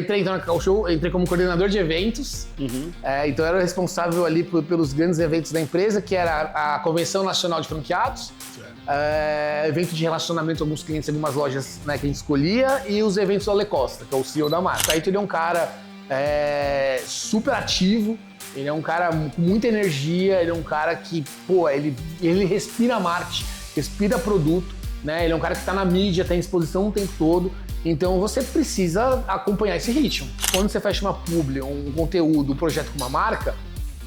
entrei então na Cacau Show, entrei como coordenador de eventos. Então eu era responsável ali pelos grandes eventos da empresa, que era a Convenção Nacional de Franqueados, evento de relacionamento com alguns clientes, algumas lojas, né, que a gente escolhia, e os eventos do Ale Costa, que é o CEO da marca. Aí ele é um cara super ativo, ele é um cara com muita energia, ele é um cara que, pô, ele respira marketing, respira produto, né? Ele é um cara que está na mídia, está em exposição o tempo todo, então você precisa acompanhar esse ritmo. Quando você fecha uma publi, um conteúdo, um projeto com uma marca,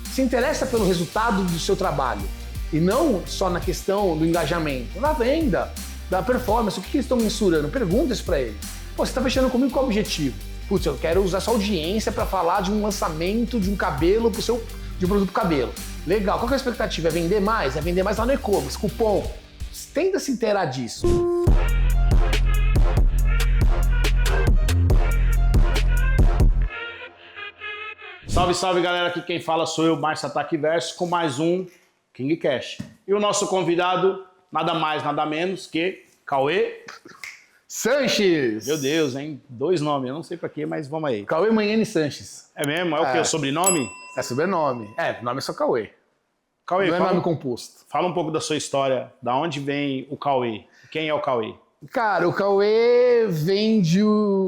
se interessa pelo resultado do seu trabalho e não só na questão do engajamento, na venda, da performance, o que eles estão mensurando, pergunta isso para eles. Pô, você está fechando comigo qual o objetivo? Putz, eu quero usar sua audiência para falar de um lançamento de um cabelo de um produto pro cabelo. Legal, qual que é a expectativa? É vender mais? É vender mais lá no e-commerce, cupom. Tenta se inteirar disso. Salve, salve galera, aqui quem fala sou eu, Márcio Ataque Verso, com mais um King Cash. E o nosso convidado, nada mais, nada menos que Cauê Sanches! Meu Deus, hein? 2 nomes, eu não sei pra quê, mas vamos aí. Cauê Manhane Sanches. É mesmo? É o quê? O sobrenome? É sobrenome. O nome é só Cauê. Cauê, não é nome composto. Fala um pouco da sua história, da onde vem o Cauê? Quem é o Cauê? Cara, o Cauê vem de...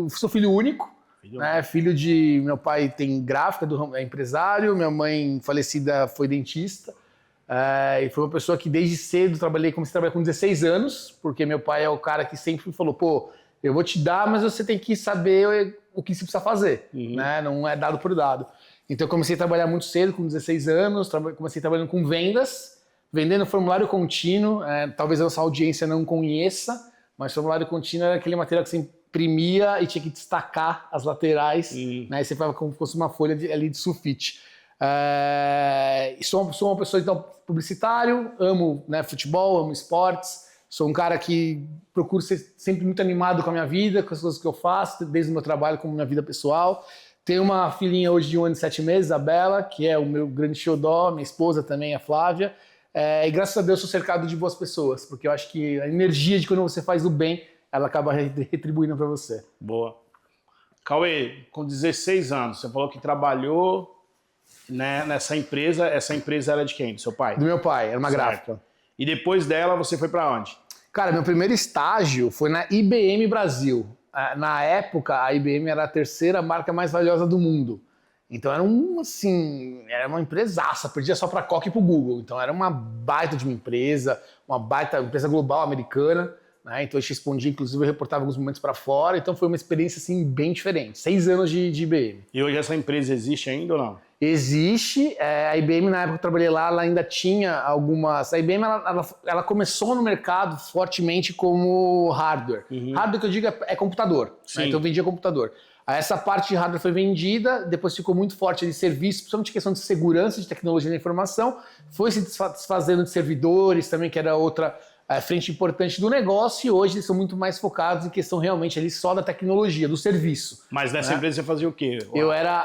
Sou filho único, né? Filho de... Meu pai tem gráfica, é empresário, minha mãe falecida foi dentista. E foi uma pessoa que desde cedo comecei a trabalhar com 16 anos, porque meu pai é o cara que sempre falou, pô, eu vou te dar, mas você tem que saber o que você precisa fazer, né? Não é dado por dado. Então eu comecei a trabalhar muito cedo, com 16 anos, comecei trabalhando com vendas, vendendo formulário contínuo, talvez a nossa audiência não conheça, mas formulário contínuo era aquele material que você imprimia e tinha que destacar as laterais, né? E você ficava como se fosse uma folha ali de sulfite. Sou uma pessoa então publicitário, amo, né, futebol, amo esportes, sou um cara que procuro ser sempre muito animado com a minha vida, com as coisas que eu faço, desde o meu trabalho como minha vida pessoal. Tenho uma filhinha hoje de 1 ano e 7 meses, a Bela, que é o meu grande xodó, minha esposa também, a Flávia, e graças a Deus sou cercado de boas pessoas, porque eu acho que a energia de quando você faz o bem, ela acaba retribuindo para você. Boa. Cauê, com 16 anos, você falou que trabalhou, né, nessa empresa. Essa empresa era de quem? Do seu pai? Do meu pai, era uma gráfica. E depois dela você foi para onde? Cara, meu primeiro estágio foi na IBM Brasil. Na época, a IBM era a 3ª marca mais valiosa do mundo. Então era era uma empresaça, perdia só para a Coca e para o Google. Então era uma baita de uma empresa empresa global americana, né? Então a gente respondia, inclusive eu reportava alguns momentos para fora. Então foi uma experiência assim bem diferente. 6 anos de IBM. E hoje essa empresa existe ainda ou não? Existe, a IBM na época que eu trabalhei lá, ela ainda tinha algumas... A IBM ela começou no mercado fortemente como hardware. Hardware que eu digo é computador, né? Então eu vendia computador. Essa parte de hardware foi vendida, depois ficou muito forte de serviço, principalmente questão de segurança, de tecnologia da informação, foi se desfazendo de servidores também, que era outra frente importante do negócio, e hoje eles são muito mais focados em questão realmente ali só da tecnologia, do serviço. Mas nessa empresa você fazia o quê?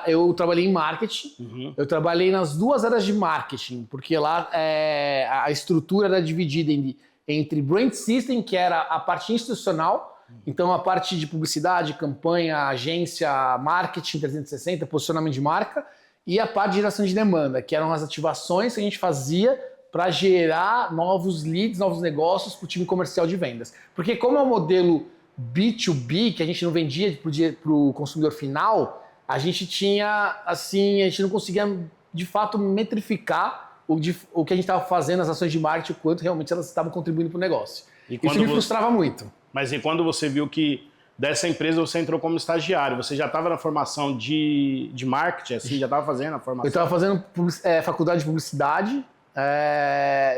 Eu trabalhei em marketing, eu trabalhei nas 2 áreas de marketing, porque lá a estrutura era dividida entre brand system, que era a parte institucional, então a parte de publicidade, campanha, agência, marketing 360, posicionamento de marca, e a parte de geração de demanda, que eram as ativações que a gente fazia para gerar novos leads, novos negócios para o time comercial de vendas. Porque como é um modelo B2B, que a gente não vendia para o consumidor final, a gente não conseguia de fato metrificar o que a gente estava fazendo, as ações de marketing, o quanto realmente elas estavam contribuindo para o negócio. Isso me frustrava muito. Mas e quando você viu que dessa empresa você entrou como estagiário, você já estava na formação de marketing, assim, já estava fazendo a formação? Eu estava fazendo faculdade de publicidade.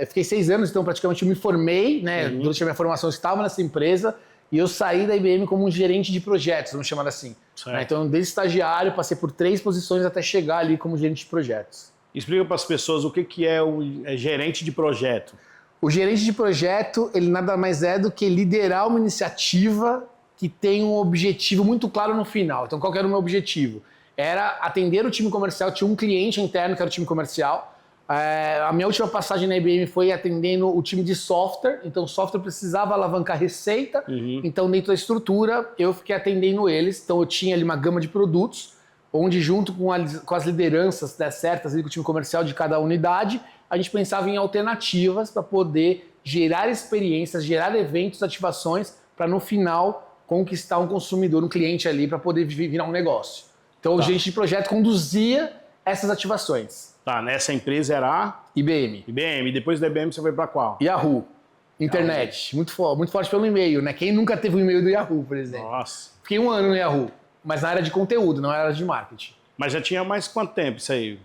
Eu fiquei 6 anos, então praticamente eu me formei, né? Durante a minha formação eu estava nessa empresa e eu saí da IBM como um gerente de projetos, vamos chamar assim. Né? Então, desde estagiário, passei por 3 posições até chegar ali como gerente de projetos. Explica para as pessoas o que é o gerente de projeto. O gerente de projeto, ele nada mais é do que liderar uma iniciativa que tem um objetivo muito claro no final. Então, qual que era o meu objetivo? Era atender o time comercial, tinha um cliente interno que era o time comercial, A minha última passagem na IBM foi atendendo o time de software, então o software precisava alavancar receita, então dentro da estrutura eu fiquei atendendo eles, então eu tinha ali uma gama de produtos, onde junto com as lideranças, né, certas ali com o time comercial de cada unidade, a gente pensava em alternativas para poder gerar experiências, gerar eventos, ativações, para no final conquistar um consumidor, um cliente ali, para poder virar um negócio. Então o gerente de projeto conduzia essas ativações. Tá, nessa empresa era a IBM. IBM. Depois da IBM você foi para qual? Yahoo. Internet. Muito forte pelo e-mail, né? Quem nunca teve um e-mail do Yahoo, por exemplo? Nossa. Fiquei 1 ano no Yahoo, mas na área de conteúdo, não na área de marketing. Mas já tinha mais quanto tempo isso aí?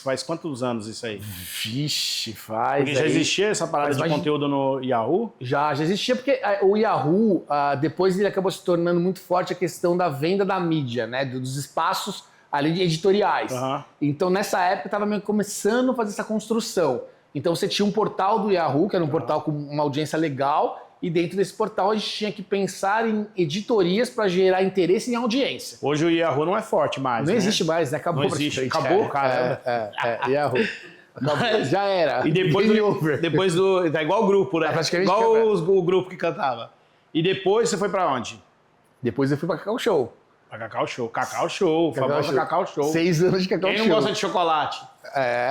Faz quantos anos isso aí? Vixe, faz. Porque já existia essa parada de conteúdo no Yahoo? Já existia, porque o Yahoo, depois ele acabou se tornando muito forte a questão da venda da mídia, né? Dos espaços ali de editoriais. Então, nessa época, estava meio começando a fazer essa construção. Então, você tinha um portal do Yahoo, que era um portal com uma audiência legal, e dentro desse portal a gente tinha que pensar em editorias para gerar interesse em audiência. Hoje o Yahoo não é forte mais, Não existe mais, né? Acabou. Não existe, acabou, cara. Yahoo. Acabou, já era. E depois do... É igual o grupo, né? Igual o grupo que cantava. E depois você foi para onde? Depois eu fui para Cacau Show. Pra Cacau Show. Cacau Show, famosa Cacau Show. 6 anos de Cacau Show. Quem não gosta de chocolate?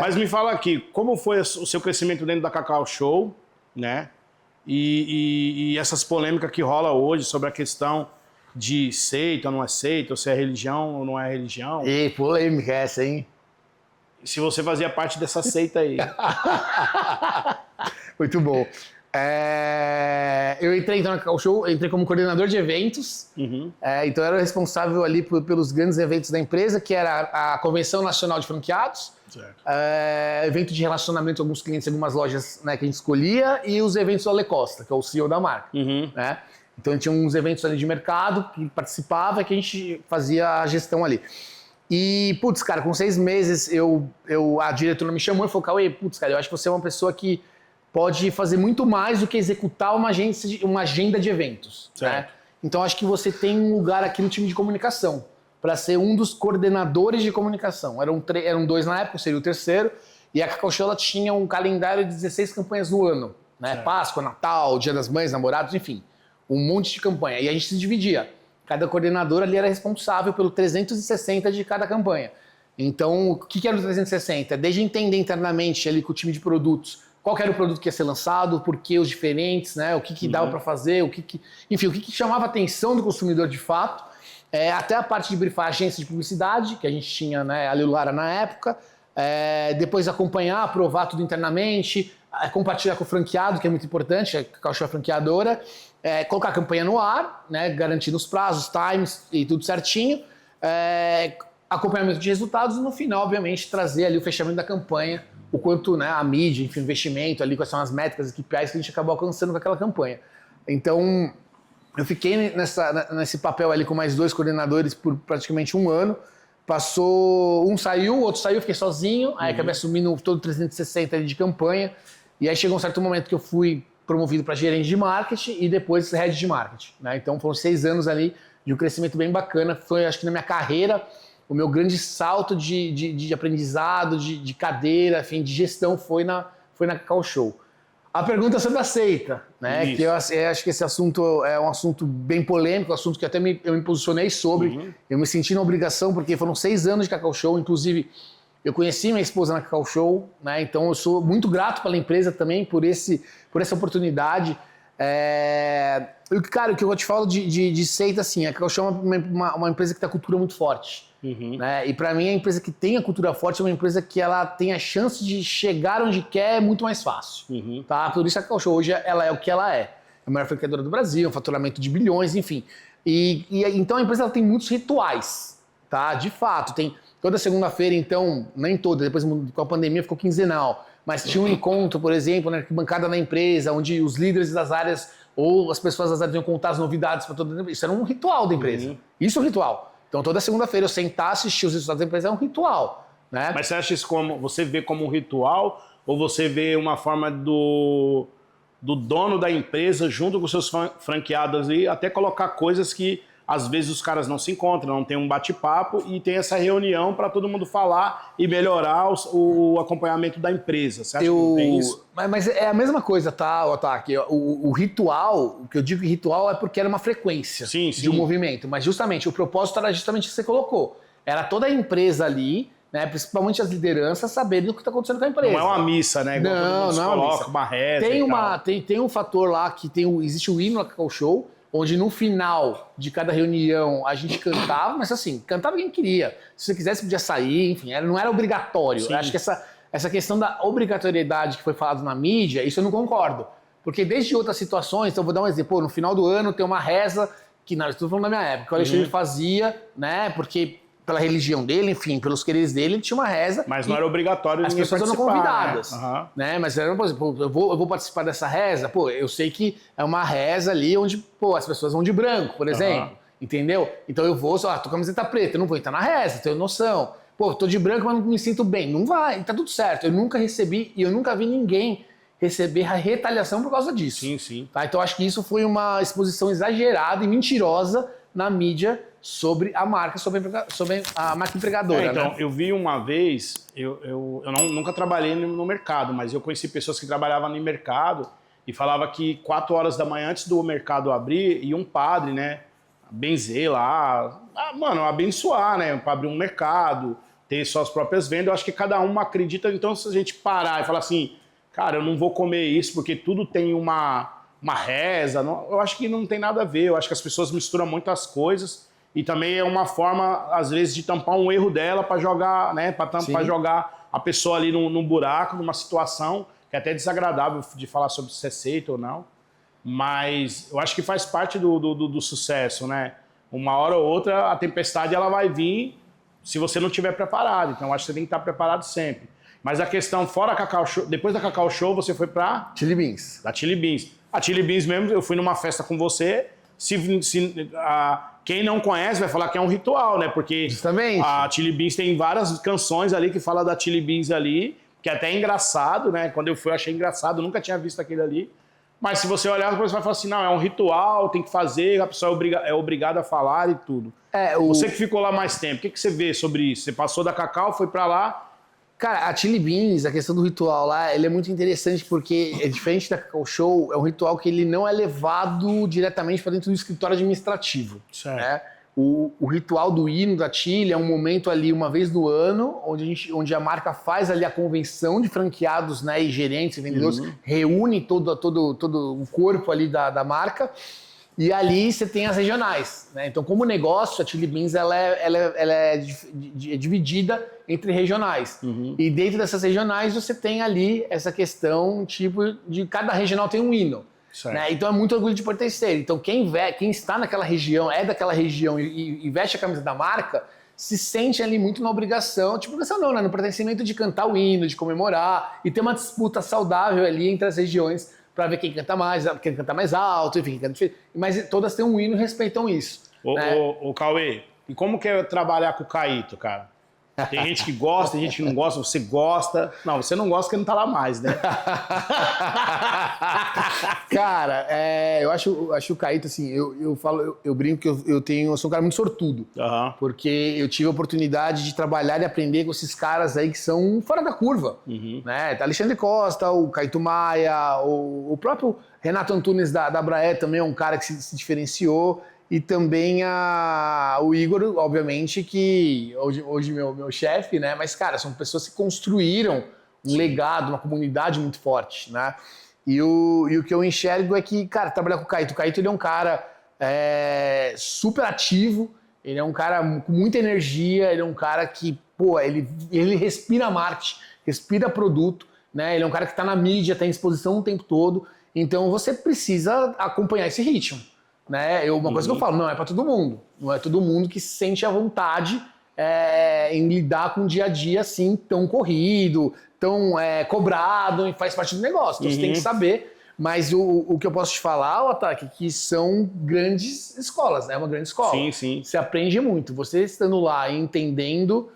Mas me fala aqui, como foi o seu crescimento dentro da Cacau Show, né? E essas polêmicas que rola hoje sobre a questão de seita ou não é seita, ou se é religião ou não é religião. E polêmica essa, hein? Se você fazia parte dessa seita aí. Muito bom. Eu entrei então na Cacau Show, entrei como coordenador de eventos, então eu era responsável ali pelos grandes eventos da empresa, que era a Convenção Nacional de Franqueados, evento de relacionamento com alguns clientes, algumas lojas, né, que a gente escolhia, e os eventos do Ale Costa, que é o CEO da marca. Né? Então tinha uns eventos ali de mercado que participava, que a gente fazia a gestão ali. E, putz, cara, com 6 meses a diretora me chamou e falou, Cauê, putz, cara, eu acho que você é uma pessoa que pode fazer muito mais do que executar uma agenda de eventos. Né? Então, acho que você tem um lugar aqui no time de comunicação para ser um dos coordenadores de comunicação. Eram 2 na época, seria o terceiro, e a Cacau Show ela tinha um calendário de 16 campanhas no ano. Né? Páscoa, Natal, Dia das Mães, Namorados, enfim, um monte de campanha. E a gente se dividia. Cada coordenador ali era responsável pelo 360 de cada campanha. Então, o que era o 360? Desde entender internamente ali com o time de produtos, qual que era o produto que ia ser lançado, por que os diferentes, né? O que dava para fazer, enfim, o que chamava a atenção do consumidor de fato, até a parte de brifar a agência de publicidade, que a gente tinha, né, a Lelulara na época, depois acompanhar, aprovar tudo internamente, compartilhar com o franqueado, que é muito importante, a Cacau Show é franqueadora, colocar a campanha no ar, né, garantindo os prazos, times e tudo certinho, acompanhamento de resultados e no final, obviamente, trazer ali o fechamento da campanha, o quanto, né, a mídia, enfim, o investimento ali, quais são as métricas, as KPIs que a gente acabou alcançando com aquela campanha. Então, eu fiquei nesse papel ali com mais 2 coordenadores por praticamente 1 ano. Passou, um saiu, o outro saiu, fiquei sozinho, aí acabei assumindo todo o 360 ali de campanha, e aí chegou um certo momento que eu fui promovido para gerente de marketing e depois head de marketing. Né? Então, foram 6 anos ali de um crescimento bem bacana, foi, acho que na minha carreira, o meu grande salto de aprendizado, de cadeira, enfim, de gestão foi na Cacau Show. A pergunta sobre a seita, né? Que eu acho que esse assunto é um assunto bem polêmico, um assunto que até eu me posicionei sobre. Eu me senti na obrigação, porque foram 6 anos de Cacau Show, inclusive eu conheci minha esposa na Cacau Show, né? Então eu sou muito grato pela empresa também por essa oportunidade. Cara, o que eu te falo de seita, assim, a Cacau Show é uma empresa que tem a cultura muito forte. Né? E para mim a empresa que tem a cultura forte é uma empresa que ela tem a chance de chegar onde quer muito mais fácil. Tá? Por isso a Cacau Show hoje ela é o que ela é. É a maior franqueadora do Brasil, um faturamento de bilhões, enfim. Então a empresa ela tem muitos rituais, tá? De fato, tem toda segunda-feira, então, nem toda, depois com a pandemia ficou quinzenal, mas tinha um encontro, por exemplo, na arquibancada da empresa, onde os líderes das áreas ou as pessoas das áreas iam contar as novidades para toda a empresa. Isso era um ritual da empresa. Isso é um ritual. Então, toda segunda-feira eu sentar, assistir os resultados da empresa é um ritual. Né? Mas você acha isso você vê como um ritual ou você vê uma forma do dono da empresa junto com seus franqueados e até colocar coisas que às vezes os caras não se encontram, não tem um bate-papo e tem essa reunião para todo mundo falar e melhorar o acompanhamento da empresa. Você acha que não tem isso? Mas é a mesma coisa, tá, Otaki? O ritual, o que eu digo que ritual é porque era uma frequência de um movimento, mas justamente o propósito era justamente o que você colocou. Era toda a empresa ali, né, principalmente as lideranças, saberem o que está acontecendo com a empresa. Não é uma missa, né? Igual não é uma missa. Uma reza tem um fator lá que existe o hino na Cacau Show, onde no final de cada reunião a gente cantava, mas assim, cantava quem queria. Se você quisesse, podia sair, enfim, não era obrigatório. Eu acho que essa questão da obrigatoriedade que foi falado na mídia, isso eu não concordo. Porque desde outras situações, então eu vou dar um exemplo, no final do ano tem uma reza, que não, estou falando da minha época, que o Alexandre fazia, né, porque pela religião dele, enfim, pelos quereres dele, ele tinha uma reza. Mas não era obrigatório as pessoas eram convidadas, né? Mas era, por exemplo, eu vou participar dessa reza, pô, eu sei que é uma reza ali onde, pô, as pessoas vão de branco, por exemplo, entendeu? Então eu vou, tô com a camiseta preta, eu não vou entrar na reza, tenho noção. Pô, tô de branco, mas não me sinto bem. Não vai, tá tudo certo. Eu nunca recebi e eu nunca vi ninguém receber a retaliação por causa disso. Sim. Tá? Então acho que isso foi uma exposição exagerada e mentirosa na mídia sobre a marca, sobre a marca empregadora. Então, né? eu vi uma vez, nunca trabalhei no mercado, mas eu conheci pessoas que trabalhavam no mercado e falava que 4 horas da manhã antes do mercado abrir, ia um padre, né, benzer lá, abençoar, né, para abrir um mercado, ter suas próprias vendas. Eu acho que cada um acredita, então se a gente parar e falar assim, cara, eu não vou comer isso porque tudo tem uma reza, eu acho que não tem nada a ver. Eu acho que as pessoas misturam muitas coisas e também é uma forma, às vezes, de tampar um erro dela para jogar, né, para jogar a pessoa ali num buraco, numa situação que é até desagradável de falar sobre se é aceito ou não, mas eu acho que faz parte do sucesso, né? Uma hora ou outra a tempestade ela vai vir se você não estiver preparado, então eu acho que você tem que estar preparado sempre. Mas a questão, fora a Cacau Show, depois da Cacau Show, você foi pra... Chili Beans. Da Chili Beans. A Chili Beans mesmo, eu fui numa festa com você, quem não conhece vai falar que é um ritual, né? Porque justamente. A Chili Beans tem várias canções ali que falam da Chili Beans ali, que é até engraçado, né? Quando eu fui, eu achei engraçado, nunca tinha visto aquele ali. Mas se você olhar, você vai falar assim, não, é um ritual, tem que fazer, a pessoa é obrigada a falar e tudo. Você que ficou lá mais tempo, o que você vê sobre isso? Você passou da Cacau, foi pra lá... Cara, a Chili Beans, a questão do ritual lá, ele é muito interessante porque é diferente da Cacau Show, é um ritual que ele não é levado diretamente para dentro do escritório administrativo. Certo. Né? O ritual do hino da Chili é um momento ali, uma vez no ano, onde a marca faz ali a convenção de franqueados, né, e gerentes e vendedores, reúne todo o corpo ali da marca. E ali você tem as regionais, né? Então, como negócio, a Chili Beans ela é dividida entre regionais. E dentro dessas regionais você tem ali essa questão tipo de cada regional tem um hino. Né? Então é muito orgulho de pertencer. Então quem está naquela região, é daquela região e veste a camisa da marca, se sente ali muito na obrigação, tipo obrigação não, né? No pertencimento de cantar o hino, de comemorar e ter uma disputa saudável ali entre as regiões para ver quem canta mais alto, enfim, quem canta, mas todas têm um hino e respeitam isso. Ô Cauê, e como que é trabalhar com o Caíto, cara? Tem gente que gosta, tem gente que não gosta, você gosta. Não, você não gosta porque não tá lá mais, né? Cara, eu acho o Caíto, assim, eu brinco que eu sou um cara muito sortudo. Porque eu tive a oportunidade de trabalhar e aprender com esses caras aí que são fora da curva. Né? Alexandre Costa, o Caíto Maia, o próprio Renato Antunes da Braé também é um cara que se diferenciou. E também o Igor, obviamente, que hoje meu chefe, né? Mas, cara, são pessoas que construíram um legado, uma comunidade muito forte, né? E o que eu enxergo é que, cara, trabalhar com o Caíto ele é um cara super ativo, ele é um cara com muita energia, ele é um cara que, pô, ele respira marketing, respira produto, né? Ele é um cara que está na mídia, está em exposição o tempo todo, então você precisa acompanhar esse ritmo. Né? Uma coisa que eu falo, não é para todo mundo. Não é todo mundo que se sente à vontade em lidar com um dia a dia assim, tão corrido, tão cobrado, e faz parte do negócio. Então você tem que saber. Mas o que eu posso te falar, Otaki, que são grandes escolas, né? É uma grande escola. Sim, sim. Você aprende muito. Você estando lá e entendendo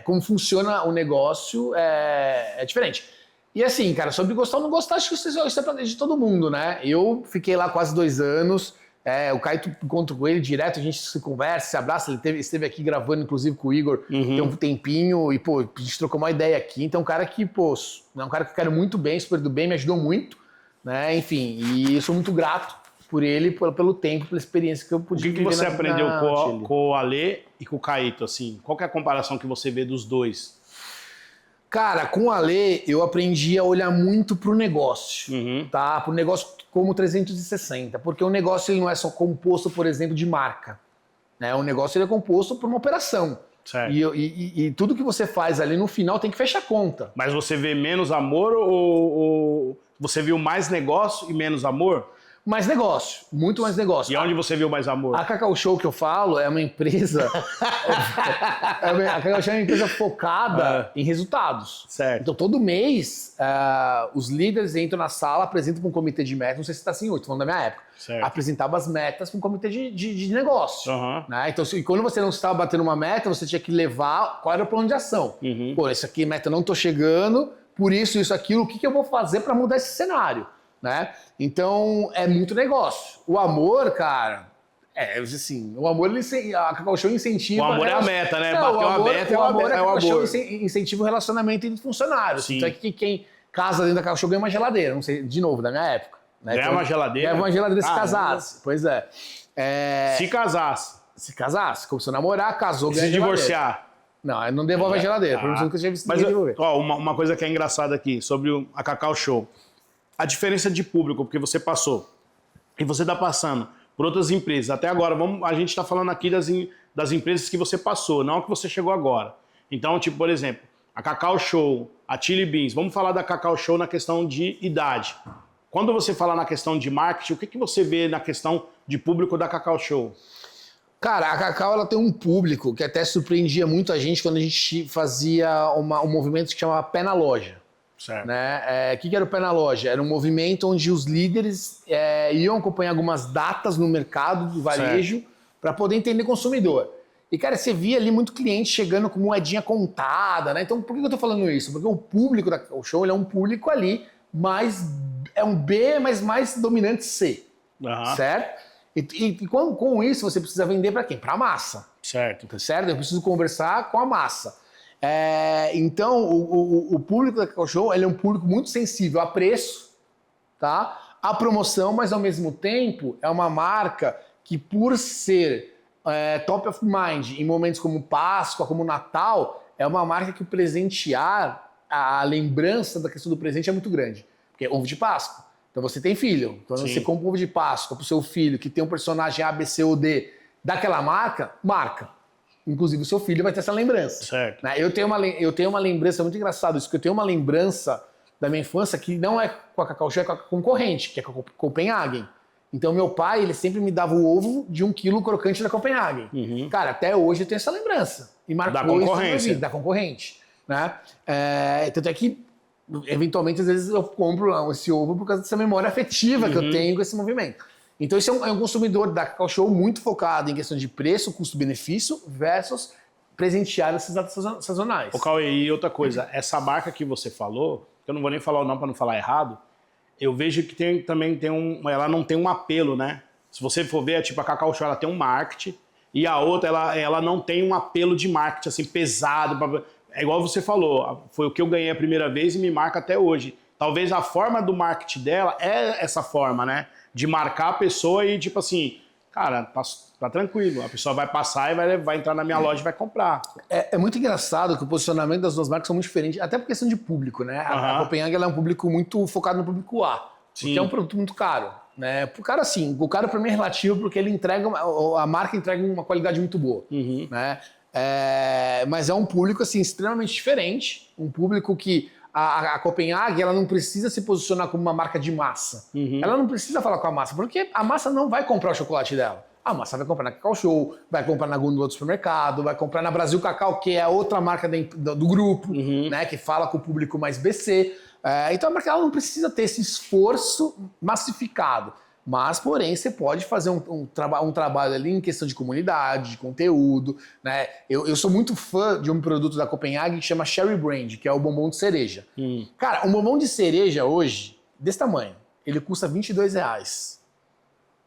como funciona o negócio é diferente. E assim, cara, sobre gostar ou não gostar, acho que isso é de todo mundo, né? Eu fiquei lá quase 2 anos, O Caio, encontro com ele direto, a gente se conversa, se abraça. Ele esteve aqui gravando, inclusive, com o Igor tem um tempinho. E, pô, a gente trocou uma ideia aqui. Então, é um cara que, pô, é um cara que eu quero muito bem, super do bem, me ajudou muito, né? Enfim, e eu sou muito grato por ele, pelo tempo, pela experiência que eu pude viver. O que você aprendeu com o Ale e com o Caíto, assim? Qual que é a comparação que você vê dos dois? Cara, com o Ale, eu aprendi a olhar muito pro negócio, tá? Pro negócio como 360, porque o negócio ele não é só composto, por exemplo, de marca, né? O negócio ele é composto por uma operação. Certo. E tudo que você faz ali no final tem que fechar conta. Mas você vê menos amor ou você viu mais negócio e menos amor? Mais negócio, muito mais negócio. E onde você viu mais amor? A Cacau Show que eu falo é uma empresa. A Cacau Show é uma empresa focada em resultados. Certo. Então, todo mês, os líderes entram na sala, apresentam para um comitê de metas. Não sei se está assim hoje, estou falando da minha época. Certo. Apresentava as metas para um comitê de negócio. Né? Então, quando você não estava batendo uma meta, você tinha que levar qual era o plano de ação. Pô, isso aqui, meta, não estou chegando, por isso, aquilo, o que eu vou fazer para mudar esse cenário? Né? Então, é muito negócio. O amor, cara, assim, o amor, a Cacau Show incentiva... O amor é a meta, né? Bateu a meta, o amor. A Cacau Show amor. incentiva o relacionamento entre funcionários. Sim. Então, é que quem casa dentro da Cacau Show ganha uma geladeira, não sei, de novo, da minha época. Né? Ganha uma geladeira? Ganha uma geladeira se casasse. Pois é. Se casasse. Se casasse, começou a namorar, casou, ganha se divorciar. Não, não devolve a geladeira, por isso nunca tinha visto ninguém devolver. Ó, uma coisa que é engraçada aqui, sobre a Cacau Show. A diferença de público, porque você passou, e você está passando por outras empresas. Até agora, a gente está falando aqui das empresas que você passou, não a que você chegou agora. Então, tipo, por exemplo, a Cacau Show, a Chili Beans, vamos falar da Cacau Show na questão de idade. Quando você fala na questão de marketing, o que você vê na questão de público da Cacau Show? Cara, a Cacau ela tem um público que até surpreendia muito a gente quando a gente fazia um movimento que chamava Pé na Loja. Certo. Né? O que era o Pé na Loja? Era um movimento onde os líderes iam acompanhar algumas datas no mercado do varejo para poder entender o consumidor. E, cara, você via ali muito cliente chegando com moedinha contada, né? Então, por que eu tô falando isso? Porque o público da Cacau Show ele é um público ali é um B, mas mais dominante C. Certo? E com isso você precisa vender para quem? Para a massa. Certo. Certo? Eu preciso conversar com a massa. Então, o público da Cacau Show ele é um público muito sensível a preço, tá? A promoção, mas ao mesmo tempo é uma marca que, por ser top of mind em momentos como Páscoa, como Natal, é uma marca que o presentear, a lembrança da questão do presente é muito grande. Porque é ovo de Páscoa. Então você tem filho. Então você compra um ovo de Páscoa para o seu filho que tem um personagem A, B, C ou D daquela marca. Inclusive o seu filho vai ter essa lembrança. Certo. Né? Eu tenho uma lembrança, muito engraçado isso, que eu tenho uma lembrança da minha infância que não é com a Cacau Show, é com a concorrente, que é com a Copenhagen. Então meu pai, ele sempre me dava o ovo de 1 quilo crocante da Copenhagen. Cara, até hoje eu tenho essa lembrança. E marcou isso na minha vida, da concorrente. Né? Tanto é que, eventualmente, às vezes eu compro esse ovo por causa dessa memória afetiva que eu tenho com esse movimento. Então, esse é um consumidor da Cacau Show muito focado em questão de preço, custo-benefício versus presentear essas datas sazonais. Ô, Cauê, e outra coisa, essa marca que você falou, eu não vou nem falar o nome para não falar errado, eu vejo que ela não tem um apelo, né? Se você for ver, tipo, a Cacau Show, ela tem um marketing, e a outra, ela não tem um apelo de marketing, assim, pesado. É igual você falou, foi o que eu ganhei a primeira vez e me marca até hoje. Talvez a forma do marketing dela é essa forma, né? De marcar a pessoa e, tipo assim, cara, tá tranquilo. A pessoa vai passar e vai entrar na minha loja e vai comprar. É muito engraçado que o posicionamento das duas marcas são muito diferentes, até por questão de público, né? A Copenhagen ela é um público muito focado no público A, porque é um produto muito caro. Né? Pro cara, sim, o cara para mim é relativo porque ele a marca entrega uma qualidade muito boa. Né? Mas é um público assim, extremamente diferente, um público que a Copenhagen ela não precisa se posicionar como uma marca de massa. Ela não precisa falar com a massa, porque a massa não vai comprar o chocolate dela. A massa vai comprar na Cacau Show, vai comprar na gôndola do supermercado, vai comprar na Brasil Cacau, que é a outra marca do grupo, né, que fala com o público mais BC. Então a marca ela não precisa ter esse esforço massificado. Mas, porém, você pode fazer um trabalho ali em questão de comunidade, de conteúdo. Né? Eu sou muito fã de um produto da Copenhagen que chama Cherry Brand, que é o bombom de cereja. Cara, um bombom de cereja hoje, desse tamanho, ele custa R$22.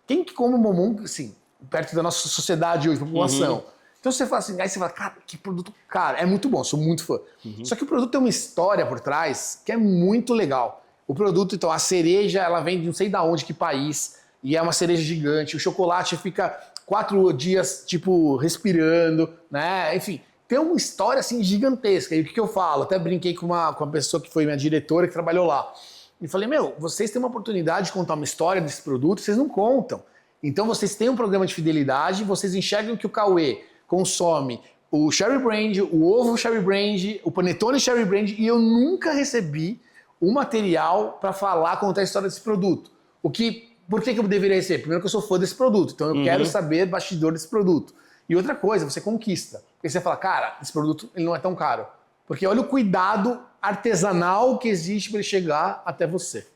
Quem que come bombom, assim, perto da nossa sociedade hoje, população? Então você fala assim, aí você fala, cara, que produto caro. É muito bom, sou muito fã. Só que o produto tem uma história por trás que é muito legal. O produto, então, a cereja, ela vem de não sei da onde, que país, e é uma cereja gigante. O chocolate fica 4 dias, tipo, respirando, né? Enfim, tem uma história, assim, gigantesca. E o que eu falo? Até brinquei com uma pessoa que foi minha diretora, que trabalhou lá. E falei, vocês têm uma oportunidade de contar uma história desse produto, vocês não contam. Então, vocês têm um programa de fidelidade, vocês enxergam que o Cauê consome o Cherry Brand, o ovo Cherry Brand, o panetone Cherry Brand, e eu nunca recebi um material para falar, contar a história desse produto. Por que eu deveria receber? Primeiro que eu sou fã desse produto, então eu quero saber bastidor desse produto. E outra coisa, você conquista. Porque você fala, cara, esse produto ele não é tão caro. Porque olha o cuidado artesanal que existe para ele chegar até você.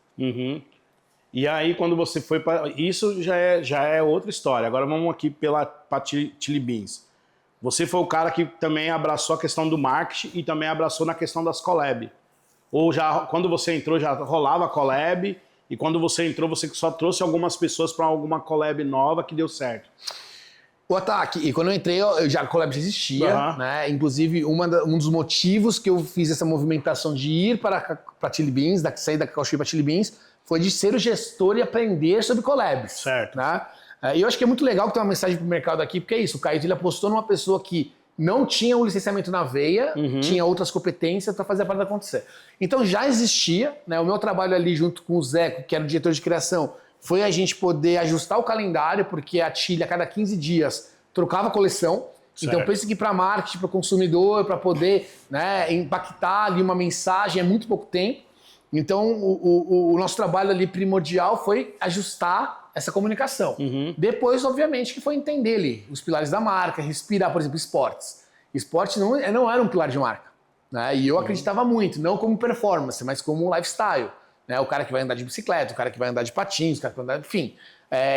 E aí, quando você foi para... Isso já é outra história. Agora vamos aqui para Chili Beans. Você foi o cara que também abraçou a questão do marketing e também abraçou na questão das collab. Ou já, quando você entrou, já rolava collab, e quando você entrou, você só trouxe algumas pessoas para alguma collab nova que deu certo? O ataque, e quando eu entrei, a collab já existia, né? Inclusive, um dos motivos que eu fiz essa movimentação de ir para Chili Beans, sair da Cacau Show para Chili Beans, foi de ser o gestor e aprender sobre collabs. Certo. Né? E eu acho que é muito legal que tem uma mensagem pro mercado aqui, porque é isso, o Caíto ele apostou numa pessoa que não tinha o licenciamento na veia, tinha outras competências para fazer a parada acontecer. Então já existia, né? O meu trabalho ali junto com o Zeco, que era o diretor de criação, foi a gente poder ajustar o calendário, porque a Chili a cada 15 dias trocava a coleção. Certo. Então pense que para marketing, para o consumidor, para poder, né, impactar ali uma mensagem é muito pouco tempo. Então o nosso trabalho ali primordial foi ajustar essa comunicação. Depois, obviamente, que foi entender ali os pilares da marca, respirar, por exemplo, esportes. Esporte não era um pilar de marca. Né? E eu acreditava muito, não como performance, mas como lifestyle. Né? O cara que vai andar de bicicleta, o cara que vai andar de patins, o cara que vai andar, enfim.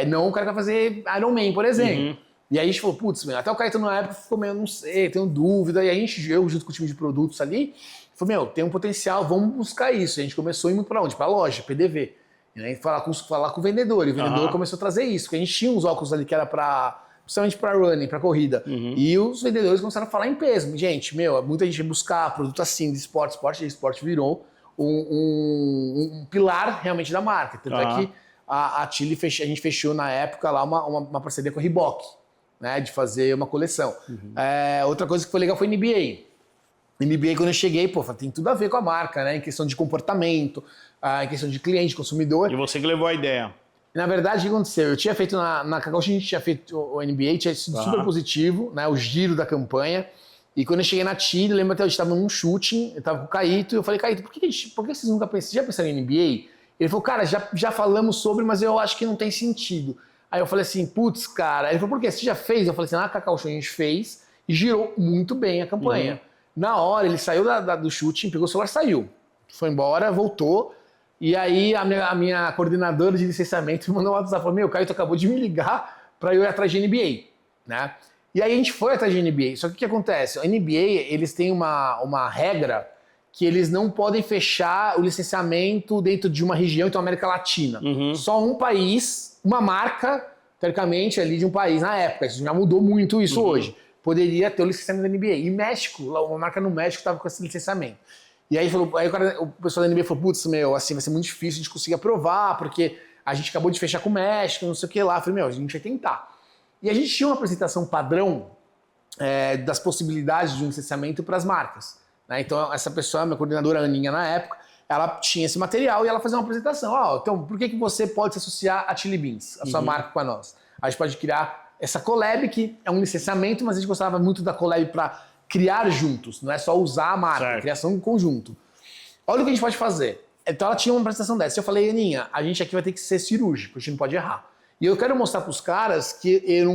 Não o cara que vai fazer Ironman, por exemplo. E aí a gente falou, putz, até o Caetano na época ficou meio, não sei, tenho dúvida. E aí eu junto com o time de produtos ali, falei, tem um potencial, vamos buscar isso. E a gente começou a ir muito para onde? Para a loja, PDV. E aí falar com o vendedor. E o vendedor começou a trazer isso, porque a gente tinha uns óculos ali que era principalmente para running, para corrida. E os vendedores começaram a falar em peso. Gente, muita gente ia buscar produto assim de esporte. Esporte virou um pilar realmente da marca. Tanto é que a Chili, a gente fechou na época lá uma parceria com a Reebok, né, de fazer uma coleção. Outra coisa que foi legal foi a NBA. NBA, quando eu cheguei, tem tudo a ver com a marca, né? Em questão de comportamento, em questão de cliente, consumidor. E você que levou a ideia. Na verdade, o que aconteceu? Eu tinha feito na Cacau, a gente tinha feito o NBA, tinha sido super positivo, né? O giro da campanha. E quando eu cheguei na Chile, lembro até, a gente estava num shooting, eu estava com o Caíto, e eu falei, Caíto, por que vocês nunca já pensaram em NBA? Ele falou, cara, já falamos sobre, mas eu acho que não tem sentido. Aí eu falei assim, putz, cara. Ele falou, por quê? Você já fez? Eu falei assim, na Cacau Show a gente fez e girou muito bem a campanha. Na hora, ele saiu do shooting, pegou o celular, saiu. Foi embora, voltou. E aí a minha coordenadora de licenciamento me mandou um WhatsApp, falou, o Caíto acabou de me ligar para eu ir atrás de NBA. Né? E aí a gente foi atrás de NBA. Só que o que acontece? A NBA, eles têm uma regra que eles não podem fechar o licenciamento dentro de uma região, então América Latina. Só um país, uma marca, teoricamente, ali de um país na época. Isso já mudou muito isso hoje. Poderia ter o licenciamento da NBA. E México, uma marca no México estava com esse licenciamento. E aí, o pessoal da NBA falou, putz, assim, vai ser muito difícil a gente conseguir aprovar, porque a gente acabou de fechar com o México, não sei o que lá. Eu falei, a gente vai tentar. E a gente tinha uma apresentação padrão das possibilidades de um licenciamento para as marcas. Né? Então, essa pessoa, minha coordenadora Aninha na época, ela tinha esse material e ela fazia uma apresentação. Então, por que você pode se associar a Chili Beans, a sua marca com a nossa? A gente pode criar essa collab, que é um licenciamento, mas a gente gostava muito da collab para criar juntos, não é só usar a marca, é criação em conjunto. Olha o que a gente pode fazer. Então ela tinha uma apresentação dessa. Eu falei, Aninha, a gente aqui vai ter que ser cirúrgico, a gente não pode errar. E eu quero mostrar para os caras que eu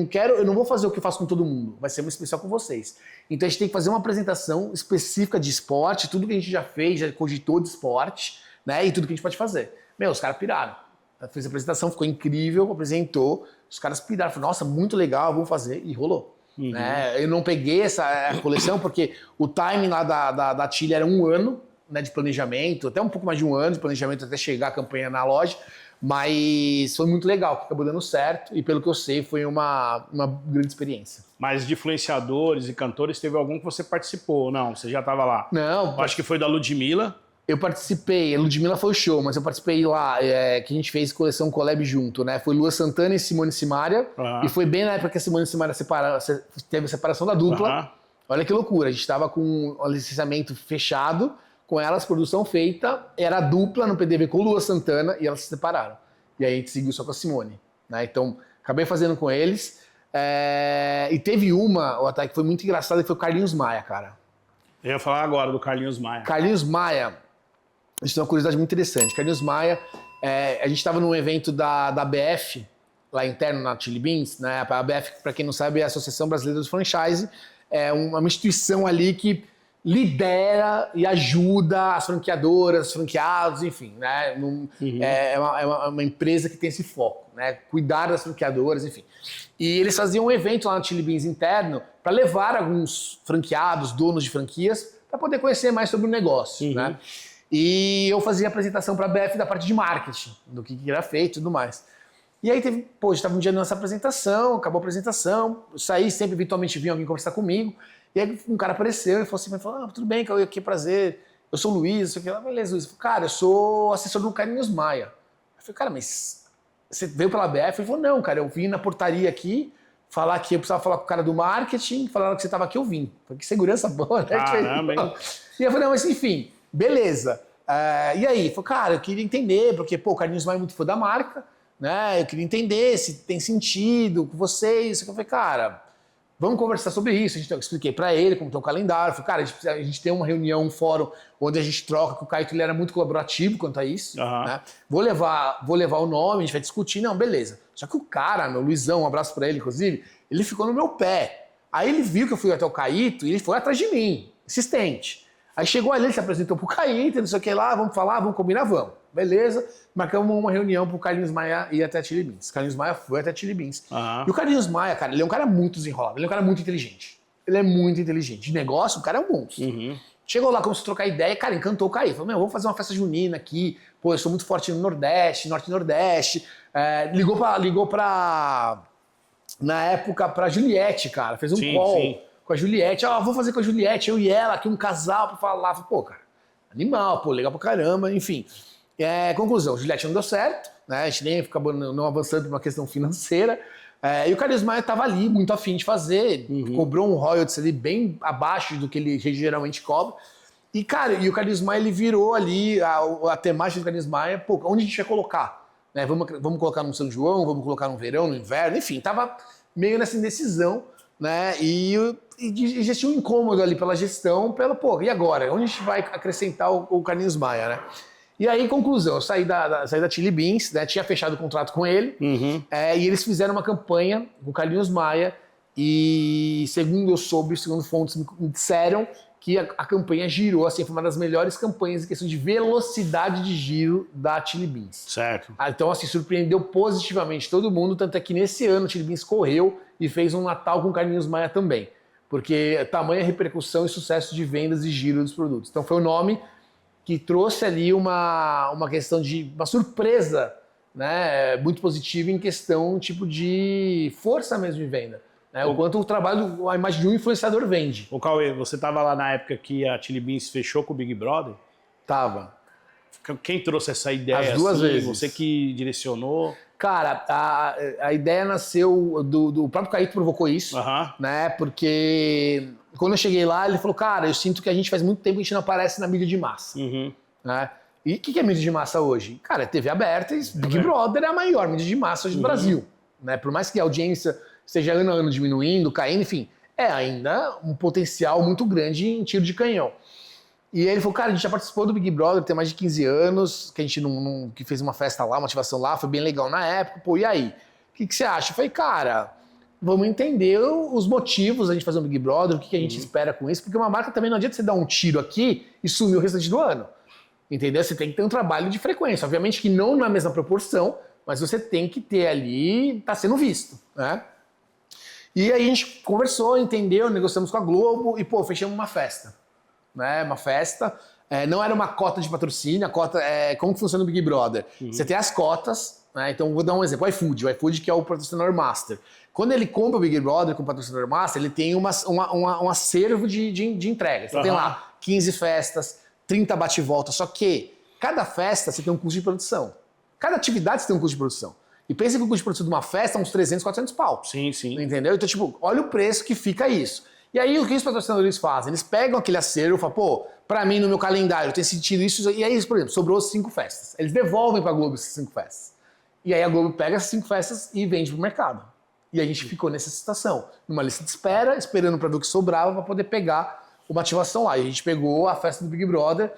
não vou fazer o que eu faço com todo mundo, vai ser uma especial com vocês. Então a gente tem que fazer uma apresentação específica de esporte, tudo que a gente já fez, já cogitou de esporte, né? E tudo que a gente pode fazer. Os caras piraram. Ela fez a apresentação, ficou incrível, apresentou, os caras piraram, falaram, nossa, muito legal, vamos fazer, e rolou. Né? Eu não peguei essa coleção porque o timing lá da Chili era 1 ano, né, de planejamento, até um pouco mais de 1 ano de planejamento até chegar a campanha na loja, Mas foi muito legal, que acabou dando certo. E pelo que eu sei, foi uma grande experiência. Mas de influenciadores e cantores, teve algum que você participou? Não, você já estava lá? Não. Eu acho que foi da Ludmilla. Eu participei, a Ludmilla foi o show, mas eu participei lá, que a gente fez coleção collab junto, né? Foi Lua Santana e Simone Simaria, e foi bem na época que a Simone Simaria teve a separação da dupla. Olha que loucura, a gente tava com o licenciamento fechado, com elas, produção feita, era a dupla no PDV com Lua Santana, e elas se separaram. E aí a gente seguiu só com a Simone, né? Então, acabei fazendo com eles, e teve o ataque que foi muito engraçado, que foi o Carlinhos Maia, cara. Eu ia falar agora do Carlinhos Maia. Carlinhos Maia, a gente tem uma curiosidade muito interessante. Carlinhos Maia, a gente estava num evento da BF, lá interno na Chili Beans, né? A BF, para quem não sabe, é a Associação Brasileira dos Franchise, é uma instituição ali que lidera e ajuda as franqueadoras, franqueados, enfim, né? É uma empresa que tem esse foco, né? Cuidar das franqueadoras, enfim. E eles faziam um evento lá no Chili Beans interno para levar alguns franqueados, donos de franquias, para poder conhecer mais sobre o negócio, né? E eu fazia a apresentação para a BF da parte de marketing, do que era feito e tudo mais. E aí teve, estava um dia nessa apresentação, acabou a apresentação, eu saí, sempre eventualmente vinha alguém conversar comigo, e aí um cara apareceu e falou assim, tudo bem, que prazer, eu sou o Luiz, isso aqui, beleza, Luiz. Eu falei, cara, eu sou assessor do Carlinhos Maia. Eu falei, cara, mas você veio pela BF? Ele falou, não, cara, eu vim na portaria aqui, falar que eu precisava falar com o cara do marketing, falaram que você estava aqui, eu vim. Falei, que segurança boa, né? Caramba, hein? E eu falei, não, mas enfim, beleza. E aí? Falei, cara, eu queria entender, porque, o Carlinhos Maia é muito fã da marca, né? Eu queria entender se tem sentido com vocês. Eu falei, cara, vamos conversar sobre isso. Eu expliquei pra ele como tem um calendário. Eu falei, cara, a gente tem uma reunião, um fórum, onde a gente troca, que o Caíto ele era muito colaborativo quanto a isso. Né? Vou levar o nome, a gente vai discutir. Não, beleza. Só que o cara, meu Luizão, um abraço pra ele, inclusive, ele ficou no meu pé. Aí ele viu que eu fui até o Caíto e ele foi atrás de mim, insistente. Aí chegou ali, ele se apresentou pro Caíto, não sei o que lá, vamos falar, vamos combinar, vamos. Beleza, marcamos uma reunião pro Carlinhos Maia ir até a Chili Beans. Carlinhos Maia foi até a Chili Beans. E o Carlinhos Maia, cara, ele é um cara muito desenrolado, ele é um cara muito inteligente. Ele é muito inteligente. De negócio, o cara é um monstro. Chegou lá, começou a trocar ideia, cara, encantou o Caíto. Falou, vamos fazer uma festa junina aqui. Pô, eu sou muito forte no Nordeste, Norte e Nordeste. Ligou pra na época, pra Juliette, cara. Fez um call com a Juliette. Vou fazer com a Juliette, eu e ela, aqui um casal pra falar. Falei, pô, cara, animal, pô, legal pra caramba, enfim. Conclusão, Juliette não deu certo, né? A gente nem acabou não avançando por uma questão financeira. E o Carlinhos Maia estava ali, muito afim de fazer, cobrou um royalties ali bem abaixo do que ele geralmente cobra. E, cara, o Carlinhos Maia, ele virou ali, a temática do Carlinhos Maia, pô, onde a gente vai colocar? Né? Vamos colocar no São João, vamos colocar no verão, no inverno, enfim, tava meio nessa indecisão, né? E existia um incômodo ali pela gestão, e agora? Onde a gente vai acrescentar o Carlinhos Maia, né? E aí, conclusão, eu saí da Chili Beans, né, tinha fechado o contrato com ele, e eles fizeram uma campanha com o Carlinhos Maia, e segundo eu soube, segundo fontes me disseram, que a campanha girou, assim, foi uma das melhores campanhas em questão de velocidade de giro da Chili Beans. Certo. Então, assim, surpreendeu positivamente todo mundo, tanto é que nesse ano a Chili Beans correu e fez um Natal com o Carlinhos Maia também, porque tamanha repercussão e sucesso de vendas e giro dos produtos. Então foi o nome que trouxe ali uma questão de uma surpresa, né, muito positiva em questão tipo de força mesmo de venda. Né, o quanto o trabalho, a imagem de um influenciador vende. Ô Cauê, você estava lá na época que a Chili Beans fechou com o Big Brother? Tava. Quem trouxe essa ideia? As duas vezes. Você que direcionou? Cara, a ideia nasceu do próprio Caíto provocou isso, né? Porque quando eu cheguei lá, ele falou, cara, eu sinto que a gente faz muito tempo que a gente não aparece na mídia de massa. Né? E o que é mídia de massa hoje? Cara, é TV aberta e Big Brother é a maior mídia de massa hoje do Brasil. Né? Por mais que a audiência esteja ano a ano diminuindo, caindo, enfim, é ainda um potencial muito grande em tiro de canhão. E ele falou, cara, a gente já participou do Big Brother, tem mais de 15 anos, que a gente que fez uma festa lá, uma ativação lá, foi bem legal na época, pô, e aí? O que você acha? Eu falei, cara, vamos entender os motivos da gente fazer um Big Brother, o que a gente espera com isso, porque uma marca também não adianta você dar um tiro aqui e sumir o restante do ano, entendeu? Você tem que ter um trabalho de frequência, obviamente que não na mesma proporção, mas você tem que ter ali, tá sendo visto, né? E aí a gente conversou, entendeu, negociamos com a Globo e, pô, fechamos uma festa. Né, uma festa, não era uma cota de patrocínio, a cota como que funciona o Big Brother? Você tem as cotas, né? Então vou dar um exemplo, o iFood que é o patrocinador master. Quando ele compra o Big Brother com o patrocinador master, ele tem um acervo de entregas. Então tem lá 15 festas, 30 bate-volta, só que cada festa você tem um custo de produção. Cada atividade você tem um custo de produção. E pensa que o custo de produção de uma festa é uns 300, 400 pau. Sim. Entendeu? Então, tipo, olha o preço que fica isso. E aí, o que os patrocinadores fazem? Eles pegam aquele acervo e falam, pô, pra mim, no meu calendário, tem sentido isso. E aí, por exemplo, sobrou 5 festas. Eles devolvem pra Globo essas 5 festas. E aí, a Globo pega essas 5 festas e vende pro mercado. E a gente ficou nessa situação, numa lista de espera, esperando para ver o que sobrava para poder pegar uma ativação lá. E a gente pegou a festa do Big Brother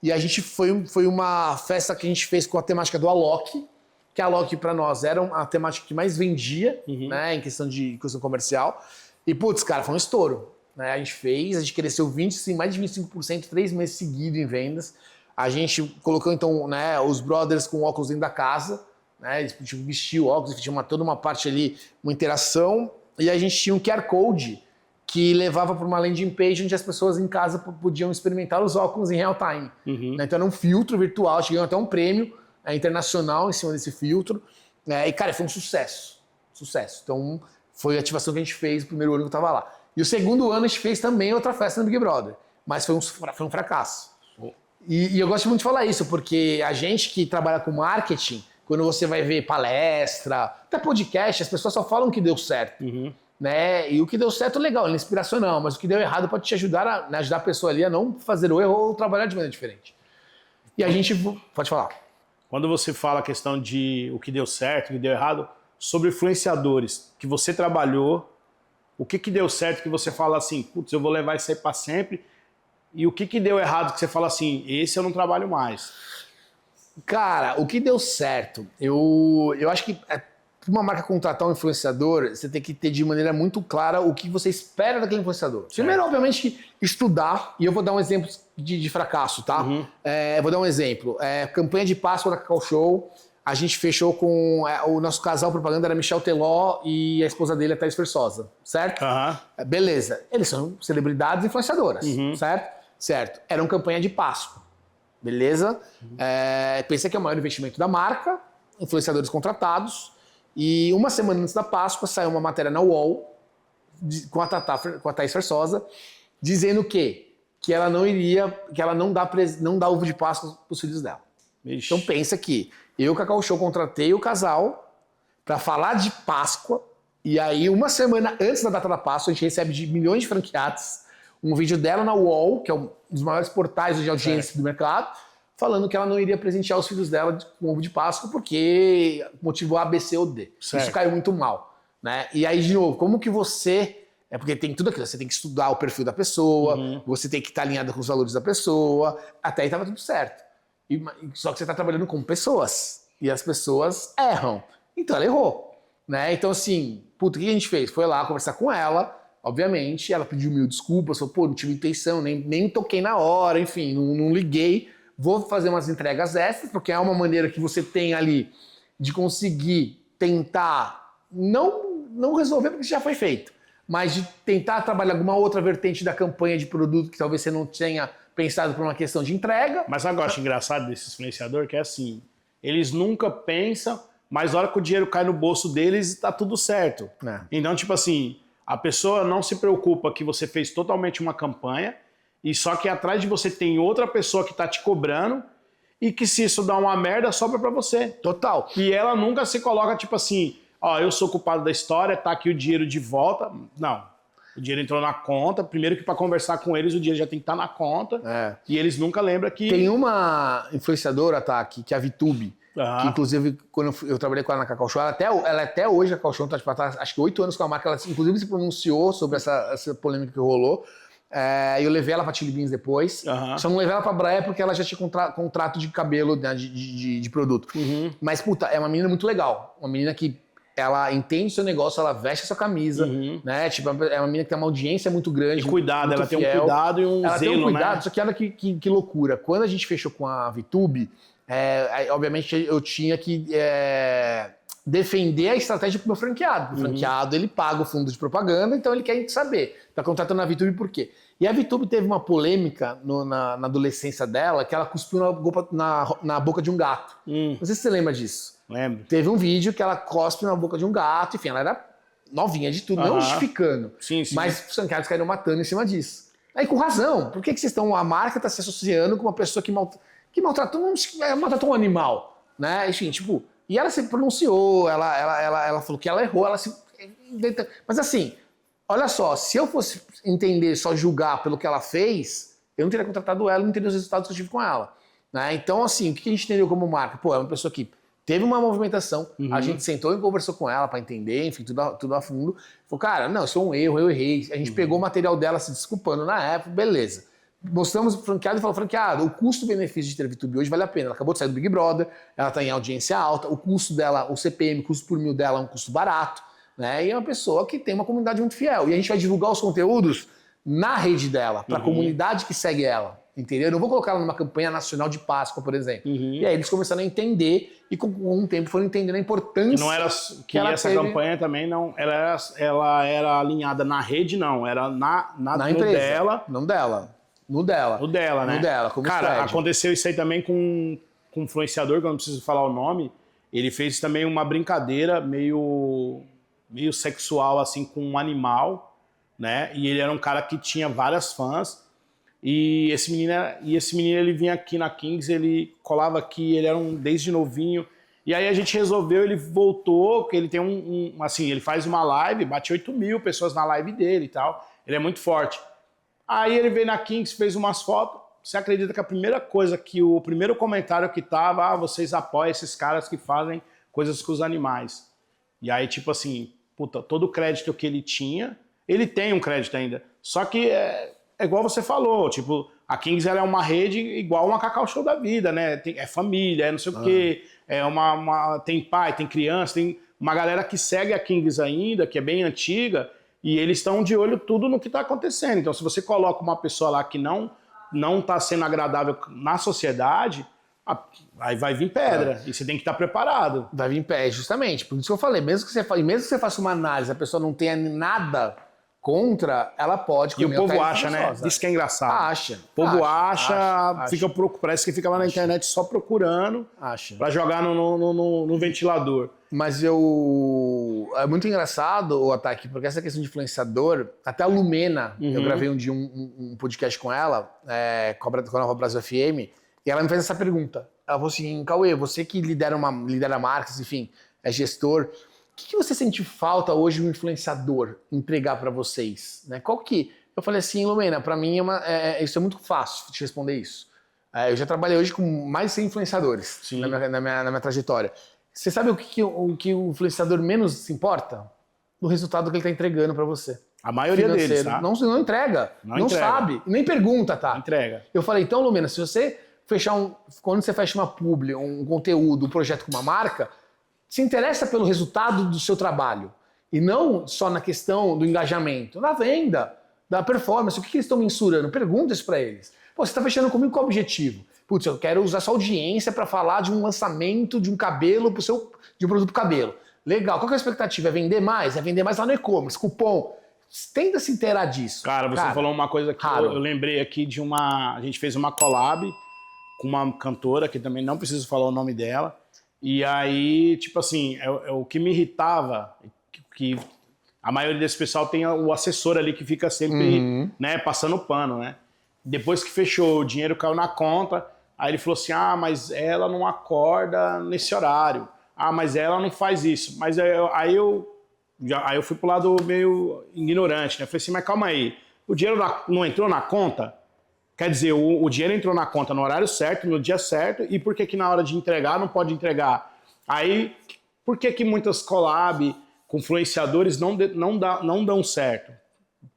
e a gente foi uma festa que a gente fez com a temática do Alok, que a Alok para nós era a temática que mais vendia, né, em questão de questão comercial. E putz, cara, foi um estouro. Né? A gente cresceu mais de 25%, 3 meses seguidos em vendas. A gente colocou então, né, os brothers com óculos dentro da casa. Né, eles vestiam óculos, tinha toda uma parte ali, uma interação, e a gente tinha um QR Code que levava para uma landing page onde as pessoas em casa podiam experimentar os óculos em real time. Né, então era um filtro virtual, chegou até um prêmio internacional em cima desse filtro, e cara, foi um sucesso. Então foi a ativação que a gente fez no primeiro ano que eu estava lá. E o segundo ano a gente fez também outra festa no Big Brother, mas foi um fracasso. E eu gosto muito de falar isso, porque a gente que trabalha com marketing, quando você vai ver palestra, até podcast, as pessoas só falam que deu certo. Né? E o que deu certo é legal, é inspiracional, mas o que deu errado pode te ajudar ajudar a pessoa ali a não fazer o erro ou trabalhar de maneira diferente. E a gente... Pode falar. Quando você fala a questão de o que deu certo, o que deu errado, sobre influenciadores que você trabalhou, o que deu certo que você fala assim, putz, eu vou levar isso aí para sempre, e o que deu errado que você fala assim, esse eu não trabalho mais? Cara, o que deu certo, eu acho que para uma marca contratar um influenciador, você tem que ter de maneira muito clara o que você espera daquele influenciador. Primeiro, obviamente, estudar, e eu vou dar um exemplo de fracasso, tá? Vou dar um exemplo. Campanha de Páscoa da Cacau Show, a gente fechou com o nosso casal propaganda era Michel Teló e a esposa dele, a Thaís Versosa, certo? Beleza. Eles são celebridades influenciadoras, certo? Era uma campanha de Páscoa. Beleza? Pensa que é o maior investimento da marca, influenciadores contratados, e uma semana antes da Páscoa saiu uma matéria na UOL com a Thaís Versosa dizendo que ela não dá ovo de Páscoa para os filhos dela. Ixi. Então pensa que eu, Cacau Show, contratei o casal para falar de Páscoa, e aí uma semana antes da data da Páscoa a gente recebe de milhões de franqueados um vídeo dela na UOL, que é um dos maiores portais de audiência do mercado, falando que ela não iria presentear os filhos dela com ovo de Páscoa porque motivou A, B, C ou D. Isso caiu muito mal. Né? E aí, de novo, como que você... porque tem tudo aquilo, você tem que estudar o perfil da pessoa, você tem que estar alinhado com os valores da pessoa, até aí estava tudo certo. Só que você está trabalhando com pessoas, e as pessoas erram. Então ela errou. Né? Então assim, o que a gente fez? Foi lá conversar com ela, obviamente, ela pediu mil desculpas, falou, pô, não tive intenção, nem toquei na hora, enfim, não liguei, vou fazer umas entregas extras, porque é uma maneira que você tem ali de conseguir tentar, não resolver porque já foi feito, mas de tentar trabalhar alguma outra vertente da campanha de produto que talvez você não tenha pensado por uma questão de entrega. Mas sabe o que eu acho engraçado desse influenciador? Que é assim, eles nunca pensam, mas na hora que o dinheiro cai no bolso deles, tá tudo certo. Então, tipo assim... A pessoa não se preocupa que você fez totalmente uma campanha e só que atrás de você tem outra pessoa que tá te cobrando e que se isso dá uma merda, sobra pra você. Total. E ela nunca se coloca tipo assim, ó, eu sou culpado da história, tá aqui o dinheiro de volta. Não. O dinheiro entrou na conta. Primeiro que para conversar com eles, o dinheiro já tem que estar na conta. E eles nunca lembram que... Tem uma influenciadora, tá, que é a VTube. Que inclusive, quando eu trabalhei com ela na Cacau Show, ela até hoje, a Cacau Show tá acho que 8 anos com a marca, ela inclusive se pronunciou sobre essa polêmica que rolou. Eu levei ela pra Chili Beans depois. Só não levei ela pra Braia porque ela já tinha contrato de cabelo, né, de produto. Mas, puta, é uma menina muito legal. Uma menina que ela entende o seu negócio, ela veste a sua camisa, né? Tipo, é uma menina que tem uma audiência muito grande. E cuidado, muito ela fiel. tem um cuidado e um ela zelo, tem um cuidado, né? só que olha que loucura. Quando a gente fechou com a VTube, obviamente eu tinha que defender a estratégia pro meu franqueado. O franqueado, ele paga o fundo de propaganda, então ele quer saber. Tá contratando a VTube por quê? E a VTube teve uma polêmica na adolescência dela, que ela cuspiu na boca de um gato. Não sei se você lembra disso. Lembro. Teve um vídeo que ela cospe na boca de um gato, enfim, ela era novinha de tudo, não justificando. Sim. Mas os franqueados caíram matando em cima disso. Aí com razão. Por que vocês estão... A marca está se associando com uma pessoa que maltratou um animal, né? Enfim, tipo... E ela se pronunciou, ela falou que ela errou, Mas assim, olha só, se eu fosse entender, só julgar pelo que ela fez, eu não teria contratado ela, não teria os resultados que eu tive com ela. Né? Então, assim, o que a gente entendeu como marca? Pô, é uma pessoa que teve uma movimentação, a gente sentou e conversou com ela para entender, enfim, tudo a fundo. Falou, cara, não, isso é um erro, eu errei. A gente pegou o material dela se desculpando na época, beleza. Mostramos o franqueado e falou, franqueado, o custo-benefício de ter VTube hoje vale a pena. Ela acabou de sair do Big Brother, ela está em audiência alta, o custo dela, o CPM, o custo por 1.000 dela é um custo barato, né? E é uma pessoa que tem uma comunidade muito fiel. E a gente vai divulgar os conteúdos na rede dela, para a comunidade que segue ela, entendeu? Eu não vou colocar ela numa campanha nacional de Páscoa, por exemplo. E aí eles começaram a entender e com um tempo foram entendendo a importância. Não era que essa campanha também não, ela era alinhada na rede, não, era na empresa, dela. Não dela. No dela, né? No dela, como cara, thread. aconteceu isso aí também com um influenciador, que eu não preciso falar o nome. Ele fez também uma brincadeira meio sexual, assim, com um animal, né? E ele era um cara que tinha várias fãs. E esse menino ele vinha aqui na Kings, ele colava aqui, ele era desde novinho. E aí a gente resolveu, ele voltou, que ele tem assim, ele faz uma live, bate 8.000 pessoas na live dele e tal. Ele é muito forte. Aí ele veio na Kings, fez umas fotos. Você acredita que a primeira coisa, o primeiro comentário que tava, vocês apoiam esses caras que fazem coisas com os animais. E aí, tipo assim, puta, todo o crédito que ele tinha, ele tem um crédito ainda. Só que é igual você falou, tipo, a Kings ela é uma rede igual uma Cacau Show da vida, né? É família, é não sei o quê, tem pai, tem criança, tem uma galera que segue a Kings ainda, que é bem antiga, e eles estão de olho tudo no que está acontecendo. Então, se você coloca uma pessoa lá que não está sendo agradável na sociedade, aí vai vir pedra. E você tem que estar preparado. Vai vir pedra, justamente. Por isso que eu falei, mesmo que você faça uma análise, a pessoa não tenha nada contra, ela pode comer. E o povo acha, né? Isso que é engraçado. Acha. O povo acha. Parece que fica lá na internet só procurando para jogar no ventilador. Mas é muito engraçado o Ataque, porque essa questão de influenciador, até a Lumena, eu gravei um dia um podcast com ela, com a Nova Brasil FM, e ela me fez essa pergunta. Ela falou assim, Cauê, você que lidera marcas, enfim, é gestor, o que você sente falta hoje um influenciador entregar para vocês? Né? Eu falei assim, Lumena, para mim isso é muito fácil de responder isso. Eu já trabalhei hoje com mais de 100 influenciadores na minha trajetória. Você sabe o que o influenciador menos se importa? No resultado que ele está entregando para você. A maioria deles, tá? Não entrega. Não sabe. Nem pergunta, tá? Entrega. Eu falei, então, Lumena, se você quando você fecha uma publi, um conteúdo, um projeto com uma marca, se interessa pelo resultado do seu trabalho. E não só na questão do engajamento. Na venda, da performance. O que eles estão mensurando? Pergunta isso para eles. Pô, você está fechando comigo qual o objetivo? Putz, eu quero usar sua audiência para falar de um lançamento de um cabelo de um produto para cabelo. Legal. Qual que é a expectativa? É vender mais? É vender mais lá no e-commerce, cupom. Tenta se inteirar disso. Cara, você falou uma coisa que eu lembrei aqui a gente fez uma collab com uma cantora, que também não preciso falar o nome dela. E aí, tipo assim, o que me irritava, que a maioria desse pessoal tem o assessor ali que fica sempre né, passando pano, né? Depois que fechou, o dinheiro caiu na conta. Aí ele falou assim, mas ela não acorda nesse horário. Mas ela não faz isso. Mas aí eu fui pro lado meio ignorante, né? Eu falei assim, mas calma aí. O dinheiro não entrou na conta? Quer dizer, o dinheiro entrou na conta no horário certo, no dia certo, e por que na hora de entregar não pode entregar? Aí, por que muitas collab com influenciadores não dão certo?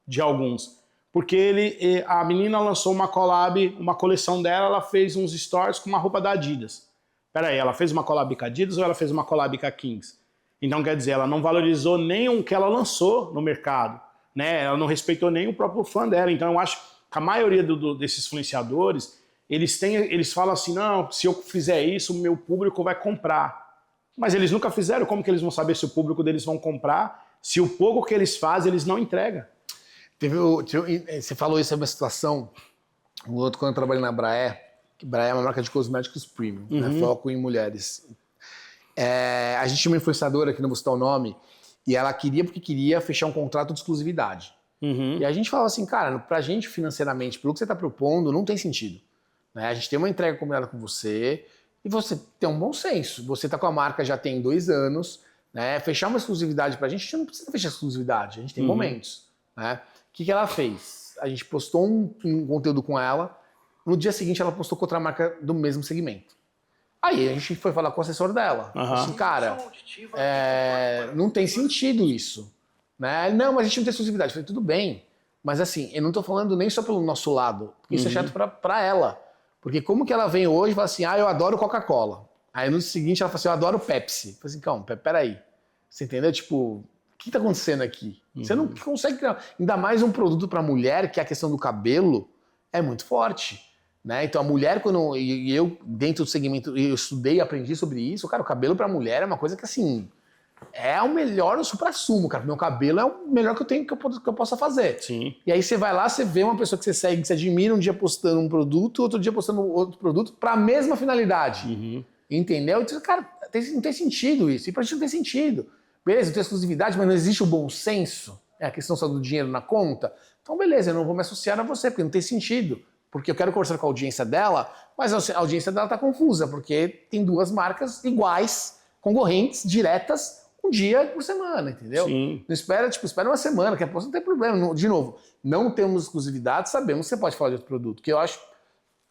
De alguns. Porque a menina lançou uma collab, uma coleção dela, ela fez uns stories com uma roupa da Adidas. Peraí, ela fez uma collab com a Adidas ou ela fez uma collab com a Kings? Então, quer dizer, ela não valorizou nem o que ela lançou no mercado, né? Ela não respeitou nem o próprio fã dela. Então, eu acho que a maioria desses influenciadores, eles falam assim, não, se eu fizer isso, o meu público vai comprar. Mas eles nunca fizeram, como que eles vão saber se o público deles vão comprar, se o pouco que eles fazem, eles não entregam? Você falou isso, é uma situação, um outro quando eu trabalhei na Braé, que Braé é uma marca de cosméticos premium, né, foco em mulheres. A gente tinha uma influenciadora, que não vou citar o nome, e ela queria fechar um contrato de exclusividade. E a gente falava assim, cara, pra gente financeiramente, pelo que você tá propondo, não tem sentido. Né? A gente tem uma entrega combinada com você, e você tem um bom senso. Você tá com a marca já tem 2 anos, né? Fechar uma exclusividade pra gente não precisa fechar exclusividade, a gente tem momentos. Né? O que ela fez? A gente postou um conteúdo com ela, no dia seguinte ela postou com outra marca do mesmo segmento. Aí a gente foi falar com o assessor dela. Assim, cara, não tem sentido isso. Né? Não, mas a gente não tem exclusividade. Eu falei, tudo bem. Mas assim, eu não tô falando nem só pelo nosso lado. Porque isso é chato pra ela. Porque como que ela vem hoje e fala assim, eu adoro Coca-Cola. Aí no seguinte ela fala assim, eu adoro Pepsi. Eu falei assim, calma, peraí. Você entendeu? Tipo, o que tá acontecendo aqui? Você não consegue criar. Ainda mais um produto pra mulher, que é a questão do cabelo, é muito forte. Né? Então a mulher, e eu dentro do segmento, eu estudei e aprendi sobre isso, cara, o cabelo pra mulher é uma coisa que assim, é o melhor, o supra-sumo, cara. Meu cabelo é o melhor que eu tenho, que eu possa fazer. Sim. E aí você vai lá, você vê uma pessoa que você segue, que você admira, um dia postando um produto, outro dia postando outro produto, pra mesma finalidade. Entendeu? Então, cara, não tem sentido isso. E pra gente não tem sentido. Beleza, não tem exclusividade, mas não existe o bom senso. É a questão só do dinheiro na conta. Então, beleza, eu não vou me associar a você, porque não tem sentido. Porque eu quero conversar com a audiência dela, mas a audiência dela tá confusa, porque tem 2 marcas iguais, concorrentes, diretas, um dia por semana, entendeu? Sim. Não espera, espera uma semana, que a não tem problema. De novo, não temos exclusividade, sabemos que você pode falar de outro produto, que eu acho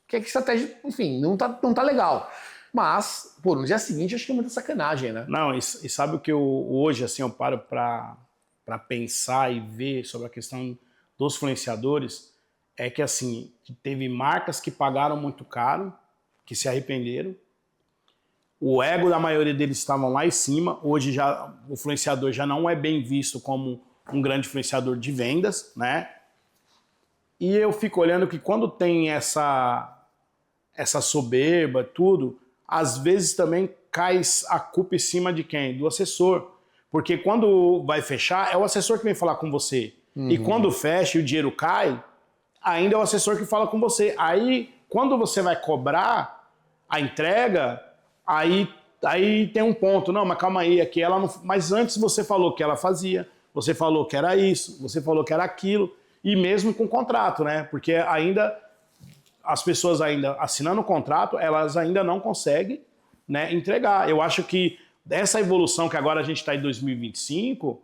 que a estratégia, enfim, não tá legal. Mas, no dia seguinte, acho que é muita sacanagem, né? Não, e sabe o que hoje, assim, eu paro pra pensar e ver sobre a questão dos influenciadores, é que, assim, teve marcas que pagaram muito caro, que se arrependeram. O ego da maioria deles estavam lá em cima. Hoje já o influenciador já não é bem visto como um grande influenciador de vendas, né? E eu fico olhando que quando tem essa soberba, tudo, às vezes também cai a culpa em cima de quem? Do assessor. Porque quando vai fechar, é o assessor que vem falar com você. E quando fecha e o dinheiro cai, ainda é o assessor que fala com você. Aí, quando você vai cobrar a entrega, aí tem um ponto. Não, mas calma aí, aqui ela não... Mas antes você falou que ela fazia, você falou que era isso, você falou que era aquilo, e mesmo com contrato, né? Porque ainda as pessoas ainda assinando o contrato, elas ainda não conseguem, né, entregar. Eu acho que essa evolução que agora a gente está em 2025,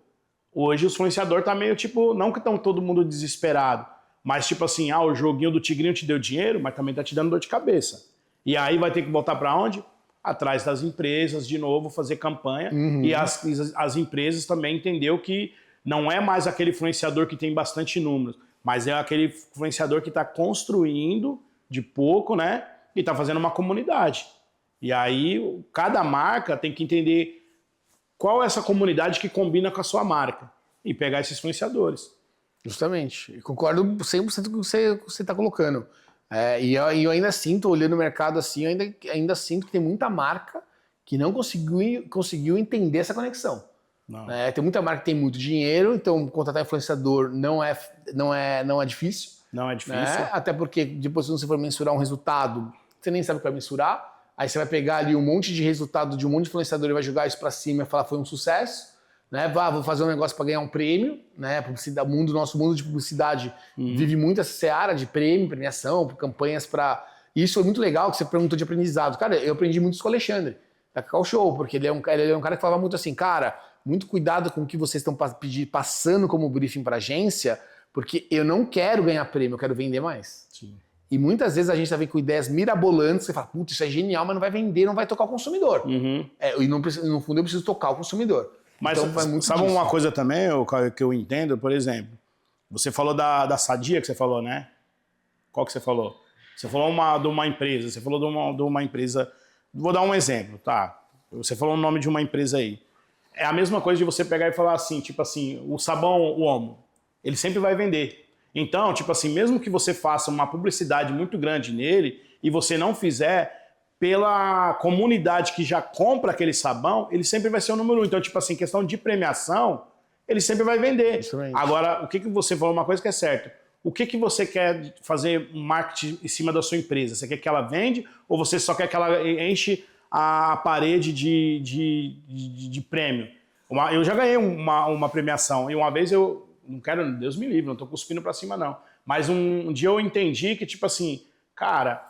hoje o influenciador está meio tipo, não que estão todo mundo desesperado, mas tipo assim, o joguinho do tigrinho te deu dinheiro, mas também tá te dando dor de cabeça. E aí vai ter que voltar para onde? Atrás das empresas, de novo, fazer campanha. E as empresas também entendeu que não é mais aquele influenciador que tem bastante números, mas é aquele influenciador que está construindo de pouco, né? E está fazendo uma comunidade. E aí cada marca tem que entender qual é essa comunidade que combina com a sua marca e pegar esses influenciadores. Justamente. Eu concordo 100% com o que você está colocando. E eu ainda sinto, olhando o mercado assim, eu ainda sinto que tem muita marca que não conseguiu entender essa conexão. Tem muita marca que tem muito dinheiro, então contratar influenciador não é difícil. Não é difícil. Até porque depois, se você for mensurar um resultado, você nem sabe o que vai mensurar. Aí você vai pegar ali um monte de resultado de um monte de influenciador e vai jogar isso para cima e falar foi um sucesso. Né? Vou fazer um negócio para ganhar um prêmio, né? Nosso mundo de publicidade vive muito essa seara de prêmio, premiação, campanhas para... Isso foi muito legal que você perguntou de aprendizado. Cara, eu aprendi muito isso com o Alexandre, da Cacau Show, porque ele é um cara que falava muito assim, cara, muito cuidado com o que vocês estão passando como briefing para agência, porque eu não quero ganhar prêmio, eu quero vender mais. Sim. E muitas vezes a gente vem com ideias mirabolantes, você fala, putz, isso é genial, mas não vai vender, não vai tocar o consumidor. E no fundo eu preciso tocar o consumidor. Mas então, sabe uma coisa também que eu entendo, por exemplo, você falou da Sadia que você falou, né? Qual que você falou? Você falou de uma empresa, você falou de uma empresa... Vou dar um exemplo, tá? Você falou o nome de uma empresa aí. É a mesma coisa de você pegar e falar assim, tipo assim, o sabão, o Omo, ele sempre vai vender. Então, tipo assim, mesmo que você faça uma publicidade muito grande nele e você não fizer pela comunidade que já compra aquele sabão, ele sempre vai ser o número 1. Então, tipo assim, questão de premiação, ele sempre vai vender. Excelente. Agora, o que você falou, uma coisa que é certa. O que você quer fazer marketing em cima da sua empresa? Você quer que ela vende ou você só quer que ela enche a parede de prêmio? Eu já ganhei uma premiação e uma vez eu, não quero, Deus me livre, não tô cuspindo pra cima não, mas um dia eu entendi que tipo assim, cara,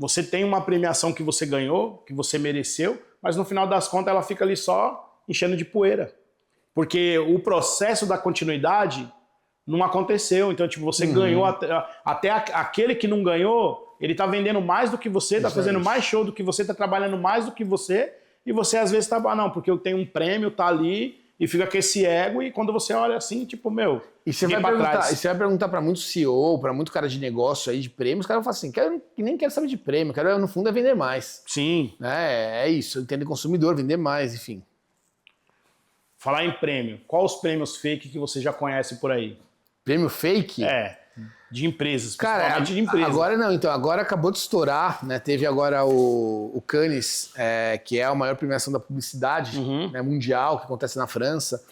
você tem uma premiação que você ganhou, que você mereceu, mas no final das contas ela fica ali só enchendo de poeira. Porque o processo da continuidade não aconteceu. Então, tipo, você ganhou, até aquele que não ganhou, ele tá vendendo mais do que você, tá fazendo mais show do que você, tá trabalhando mais do que você, e você às vezes tá, não, porque eu tenho um prêmio, tá ali, e fica com esse ego, e quando você olha assim, tipo, meu, e você vai perguntar para muito CEO, para muito cara de negócio aí de prêmios, os caras vão falar assim, nem quero saber de prêmio, quero no fundo é vender mais. Sim. É isso, entender consumidor, vender mais, enfim. Falar em prêmio, quais os prêmios fake que você já conhece por aí? Prêmio fake? De empresas, cara, de empresas. Agora não, então, agora acabou de estourar, né? Teve agora o Cannes, que é a maior premiação da publicidade né, mundial, que acontece na França,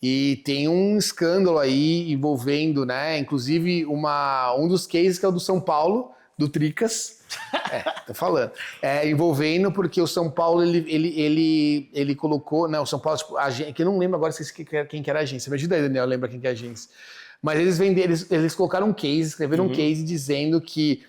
e tem um escândalo aí envolvendo, né? Inclusive um dos cases que é o do São Paulo, do Tricas, tô falando, envolvendo porque o São Paulo, ele colocou, o São Paulo, tipo, que eu não lembro agora quem que era a agência, me ajuda aí, Daniel, lembra quem que é a agência. Mas eles colocaram um case, escreveram um case dizendo que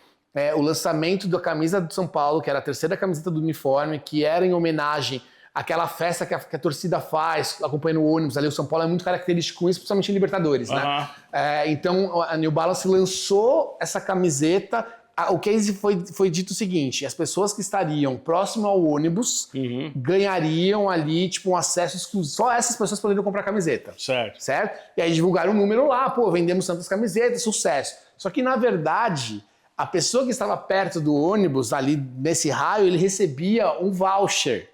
o lançamento da camisa do São Paulo, que era a terceira camiseta do uniforme, que era em homenagem àquela festa que a torcida faz, acompanhando o ônibus ali, o São Paulo é muito característico com isso, principalmente em Libertadores, né? Então a New Balance lançou essa camiseta. O case foi dito o seguinte, as pessoas que estariam próximo ao ônibus ganhariam ali, tipo, um acesso exclusivo. Só essas pessoas poderiam comprar camiseta. Certo? E aí divulgaram um número lá, vendemos tantas camisetas, sucesso. Só que, na verdade, a pessoa que estava perto do ônibus, ali nesse raio, ele recebia um voucher.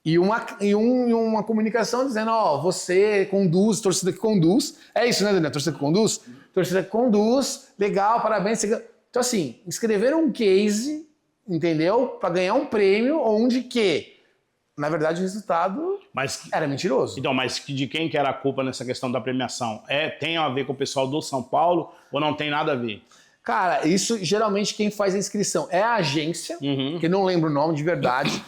E uma comunicação dizendo, você conduz, torcida que conduz. É isso, né, Daniel? Torcida que conduz? Torcida que conduz, legal, parabéns. Então, assim, escreveram um case, entendeu? Para ganhar um prêmio, onde que, na verdade, o resultado era mentiroso. Então, mas de quem que era a culpa nessa questão da premiação? Tem a ver com o pessoal do São Paulo ou não tem nada a ver? Cara, isso geralmente quem faz a inscrição é a agência, que não lembro o nome de verdade,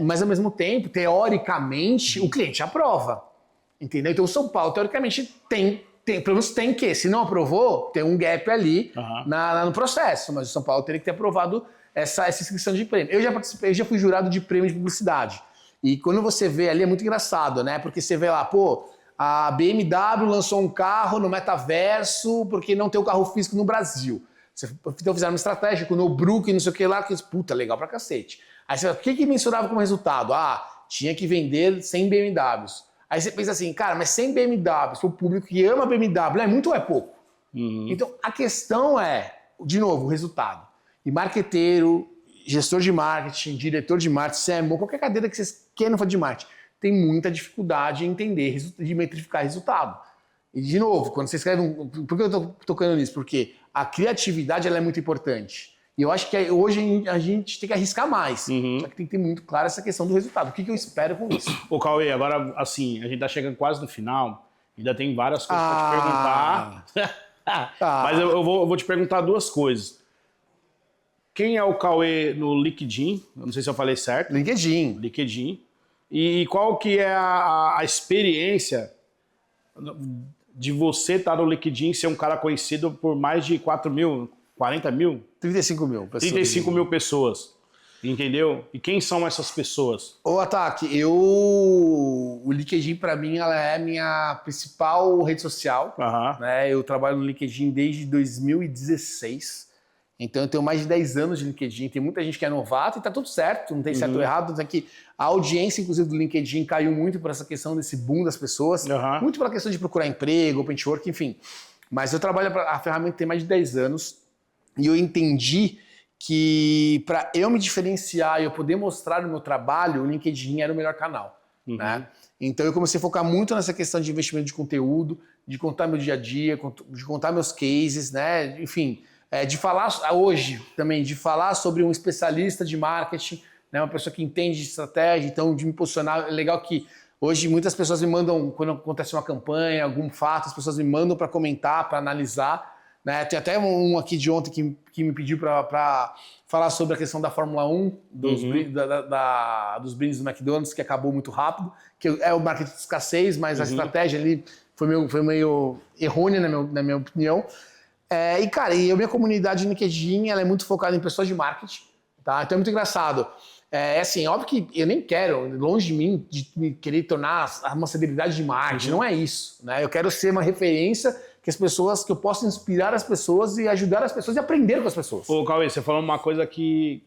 mas ao mesmo tempo, teoricamente, o cliente aprova. Entendeu? Então, o São Paulo, teoricamente, pelo menos tem que, se não aprovou, tem um gap ali no processo, mas o São Paulo teria que ter aprovado essa inscrição de prêmio. Eu já participei, eu já fui jurado de prêmio de publicidade. E quando você vê ali é muito engraçado, né? Porque você vê lá, a BMW lançou um carro no metaverso porque não tem o carro físico no Brasil. Então fizeram uma estratégia com o Nobrook e não sei o que lá, que puta, legal pra cacete. Aí você fala, o que mensurava como resultado? Tinha que vender 100 BMWs. Aí você pensa assim, cara, mas 100 BMWs para o público que ama BMW é muito ou é pouco? Então, a questão de novo, o resultado. E marqueteiro, gestor de marketing, diretor de marketing, CMO, qualquer cadeira que vocês queiram fazer de marketing, tem muita dificuldade em entender, de metrificar resultado. E, de novo, quando você escreve por que eu estou tocando nisso? Porque a criatividade ela é muito importante. E eu acho que hoje a gente tem que arriscar mais. Só que tem que ter muito claro essa questão do resultado. O que eu espero com isso? Ô, Cauê, agora, assim, a gente tá chegando quase no final. Ainda tem várias coisas pra te perguntar. Mas eu vou te perguntar duas coisas. Quem é o Cauê no LinkedIn? Eu não sei se eu falei certo. LinkedIn. E qual que é a experiência de você estar no LinkedIn e ser um cara conhecido por mais de 4 mil... 40 mil? 35 mil pessoas. 35 mil pessoas. Entendeu? E quem são essas pessoas? Ô, Ataque, o LinkedIn, para mim, ela é a minha principal rede social. Né? Eu trabalho no LinkedIn desde 2016. Então, eu tenho mais de 10 anos de LinkedIn. Tem muita gente que é novato e tá tudo certo. Não tem certo ou errado. Tanto que a audiência, inclusive, do LinkedIn caiu muito por essa questão desse boom das pessoas. Muito pela questão de procurar emprego, open to work, enfim. Mas eu trabalho, a ferramenta tem mais de 10 anos. E eu entendi que para eu me diferenciar e eu poder mostrar o meu trabalho, o LinkedIn era o melhor canal. Né? Então eu comecei a focar muito nessa questão de investimento de conteúdo, de contar meu dia a dia, de contar meus cases, né? Enfim, de falar hoje também, de falar sobre um especialista de marketing, né, uma pessoa que entende de estratégia, então de me posicionar. É legal que hoje muitas pessoas me mandam, quando acontece uma campanha, algum fato, as pessoas me mandam para comentar, para analisar. Né? Tem até um aqui de ontem que me pediu para falar sobre a questão da Fórmula 1, dos brindes do McDonald's, que acabou muito rápido, que é o marketing de escassez, mas a estratégia ali foi meio errônea, na minha opinião. E, cara, a minha comunidade LinkedIn ela é muito focada em pessoas de marketing, tá? Então é muito engraçado. Assim, óbvio que eu nem quero, longe de mim, de me querer tornar uma celebridade de marketing, não é isso, né? Eu quero ser uma referência que eu possa inspirar as pessoas e ajudar as pessoas e aprender com as pessoas. Ô, Cauê, você falou uma coisa que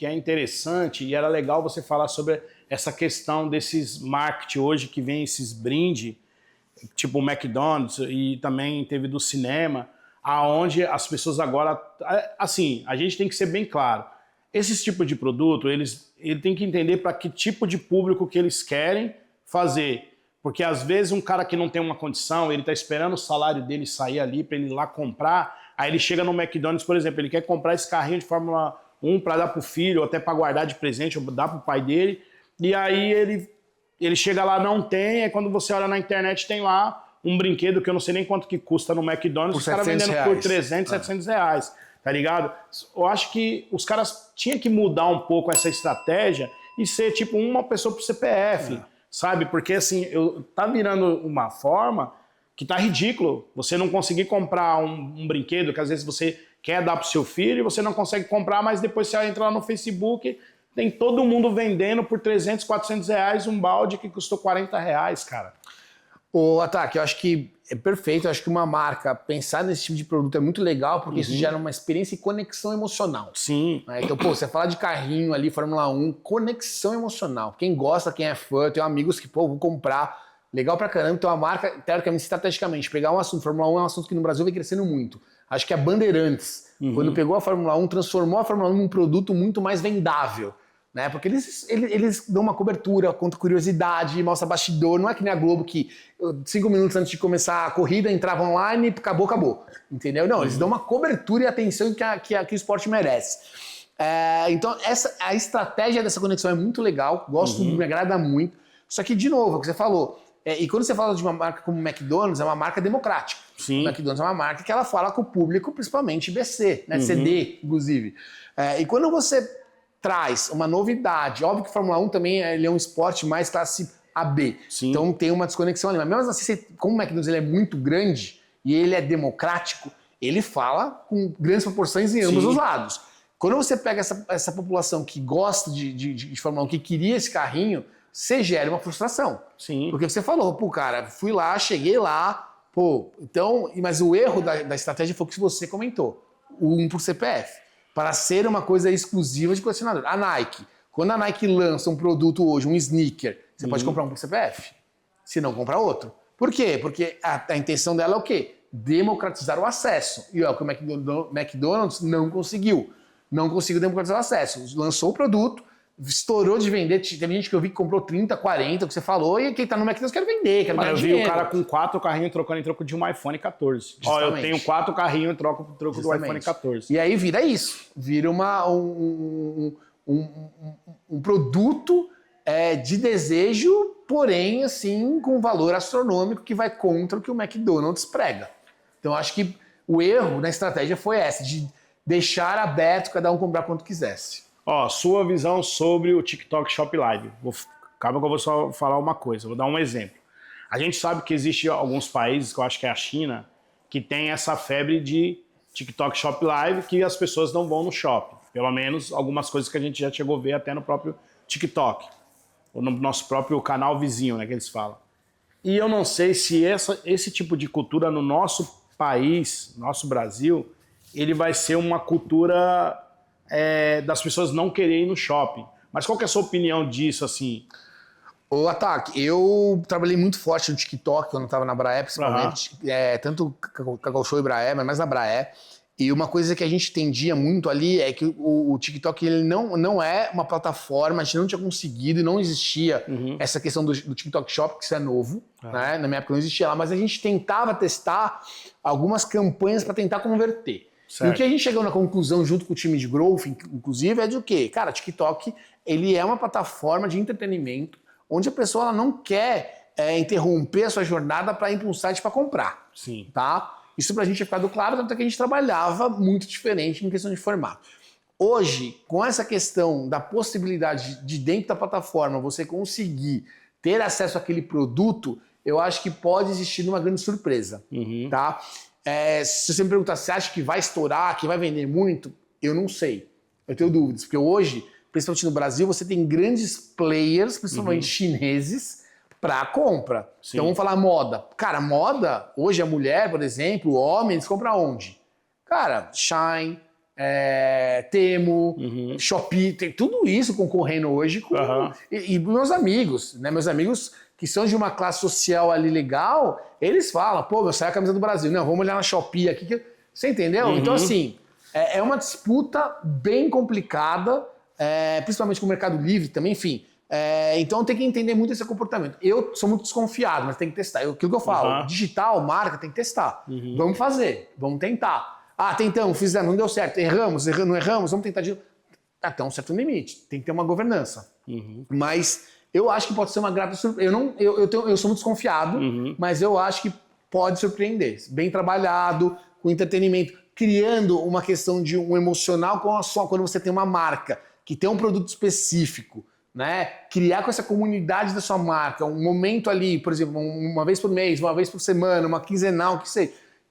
é interessante e era legal você falar sobre essa questão desses marketing hoje que vem esses brindes, tipo o McDonald's e também teve do cinema, aonde as pessoas agora... Assim, a gente tem que ser bem claro. Esses tipos de produto, ele tem que entender para que tipo de público que eles querem fazer. Porque às vezes um cara que não tem uma condição, ele está esperando o salário dele sair ali para ele ir lá comprar, aí ele chega no McDonald's, por exemplo, ele quer comprar esse carrinho de Fórmula 1 para dar para o filho, ou até para guardar de presente, ou dar para o pai dele, e aí ele chega lá, não tem, aí quando você olha na internet tem lá um brinquedo que eu não sei nem quanto que custa no McDonald's, os caras vendendo por 300, 700 reais, tá ligado? Eu acho que os caras tinham que mudar um pouco essa estratégia e ser tipo uma pessoa por CPF, sabe? Porque assim, tá virando uma forma que tá ridículo. Você não conseguir comprar um brinquedo que às vezes você quer dar pro seu filho e você não consegue comprar, mas depois você entra lá no Facebook, tem todo mundo vendendo por 300, 400 reais um balde que custou 40 reais, cara. O Ataque, eu acho que é perfeito. Eu acho que uma marca pensar nesse tipo de produto é muito legal, porque isso gera uma experiência e conexão emocional. Sim. Então, você fala de carrinho ali, Fórmula 1, conexão emocional. Quem gosta, quem é fã, eu tenho amigos que, vou comprar. Legal pra caramba. Então, a marca, teoricamente, estrategicamente, pegar um assunto. Fórmula 1 é um assunto que no Brasil vem crescendo muito. Acho que a Bandeirantes, quando pegou a Fórmula 1, transformou a Fórmula 1 num produto muito mais vendável. Né? Porque eles dão uma cobertura, contam curiosidade, mostra bastidor. Não é que nem a Globo que 5 minutos antes de começar a corrida entrava online e acabou. Entendeu? Não, eles dão uma cobertura e atenção que o esporte merece. Então, a estratégia dessa conexão é muito legal, gosto, me agrada muito. Só que, de novo, é o que você falou, e quando você fala de uma marca como o McDonald's, é uma marca democrática. Sim. O McDonald's é uma marca que ela fala com o público, principalmente BC, né? CD, inclusive. E quando você traz uma novidade, óbvio que a Fórmula 1 também ele é um esporte mais classe AB, Sim. Então tem uma desconexão ali, mas mesmo assim, como o McDonald's ele é muito grande e ele é democrático, ele fala com grandes proporções em ambos os lados. Quando você pega essa população que gosta de Fórmula 1, que queria esse carrinho, você gera uma frustração. Sim. Porque você falou, pô, cara, fui lá, cheguei lá, pô, então, mas o erro da estratégia foi o que você comentou, o 1 por CPF. Para ser uma coisa exclusiva de colecionador. A Nike, quando a Nike lança um produto hoje, um sneaker, você pode comprar um por CPF, se não comprar outro. Por quê? Porque a intenção dela é o quê? Democratizar o acesso. E é o que o McDonald's não conseguiu. Não conseguiu democratizar o acesso. Lançou o produto, estourou de vender. Teve gente que eu vi que comprou 30, 40, o que você falou, e quem tá no McDonald's quer vender, quer ganhar dinheiro. Eu vi o cara com 4 carrinhos trocando em troco de um iPhone 14. Ó, eu tenho 4 carrinhos em troco do iPhone 14. E aí vira isso. Vira um produto de desejo, porém, assim, com valor astronômico que vai contra o que o McDonald's prega. Então, acho que o erro na estratégia foi essa, de deixar aberto cada um comprar quanto quisesse. Ó, sua visão sobre o TikTok Shop Live. Calma que eu vou só falar uma coisa, vou dar um exemplo. A gente sabe que existe alguns países, que eu acho que é a China, que tem essa febre de TikTok Shop Live, que as pessoas não vão no shopping. Pelo menos algumas coisas que a gente já chegou a ver até no próprio TikTok. Ou no nosso próprio canal vizinho, né, que eles falam. E eu não sei se esse tipo de cultura no nosso país, nosso Brasil, ele vai ser uma cultura... das pessoas não quererem ir no shopping. Mas qual que é a sua opinião disso, assim? O Ataque, eu trabalhei muito forte no TikTok quando eu estava na Braé, principalmente. Tanto Cacau Show e Braé, mas mais na Braé. E uma coisa que a gente entendia muito ali é que o TikTok ele não é uma plataforma, a gente não tinha conseguido, não existia essa questão do TikTok Shop, que isso é novo. Né? Na minha época não existia lá, mas a gente tentava testar algumas campanhas para tentar converter. Certo. E o que a gente chegou na conclusão junto com o time de growth, inclusive, é de o quê? Cara, TikTok, ele é uma plataforma de entretenimento onde a pessoa ela não quer interromper a sua jornada para ir para um site para comprar. Sim. Tá? Isso pra gente é ficado claro, tanto que a gente trabalhava muito diferente em questão de formato. Hoje, com essa questão da possibilidade de dentro da plataforma você conseguir ter acesso àquele produto, eu acho que pode existir uma grande surpresa. Tá? Se você me perguntar, você acha que vai estourar, que vai vender muito? Eu não sei. Eu tenho dúvidas, porque hoje, principalmente no Brasil, você tem grandes players, principalmente chineses, para compra. Sim. Então vamos falar moda. Cara, moda, hoje a mulher, por exemplo, o homem, eles compram onde? Cara, Shine, Temu, Shopee, tem tudo isso concorrendo hoje com... E meus amigos, né? Meus amigos que são de uma classe social ali legal, eles falam, pô, eu saio a camisa do Brasil. Não, vamos olhar na Shopee aqui. Você entendeu? Então, assim, é uma disputa bem complicada, principalmente com o Mercado Livre também, enfim. Então tem que entender muito esse comportamento. Eu sou muito desconfiado, mas tem que testar. Aquilo que eu falo, digital, marca, tem que testar. Vamos fazer, vamos tentar. Tentamos, fizemos, não deu certo, erramos, não erramos, vamos tentar de... Até um certo limite, tem que ter uma governança. Mas eu acho que pode ser uma grata surpresa. Eu sou muito desconfiado, mas eu acho que pode surpreender. Bem trabalhado, com entretenimento, criando uma questão de um emocional com a sua, quando você tem uma marca que tem um produto específico, né? Criar com essa comunidade da sua marca, um momento ali, por exemplo, uma vez por mês, uma vez por semana, uma quinzenal,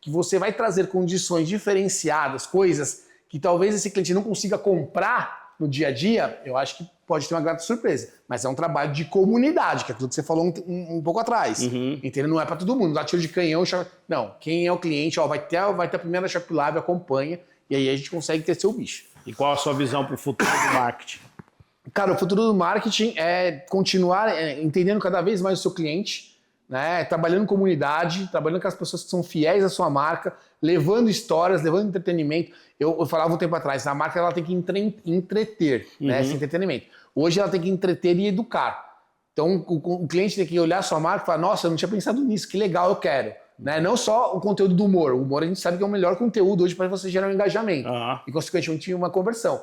que você vai trazer condições diferenciadas, coisas que talvez esse cliente não consiga comprar no dia a dia, eu acho que pode ter uma grata surpresa. Mas é um trabalho de comunidade, que é aquilo que você falou um pouco atrás. Entendeu? Não é para todo mundo, dá tiro de canhão. Não, quem é o cliente, vai ter a primeira Shop Live, acompanha, e aí a gente consegue ter seu bicho. E qual a sua visão para o futuro do marketing? Cara, o futuro do marketing é continuar entendendo cada vez mais o seu cliente, né? Trabalhando em comunidade, trabalhando com as pessoas que são fiéis à sua marca, levando histórias, levando entretenimento. Eu falava um tempo atrás, a marca ela tem que entreter, né? Esse entretenimento. Hoje ela tem que entreter e educar. Então o cliente tem que olhar a sua marca e falar, nossa, eu não tinha pensado nisso, que legal, eu quero. Né? Não só o conteúdo do humor. O humor a gente sabe que é o melhor conteúdo hoje para você gerar um engajamento. E consequentemente uma conversão.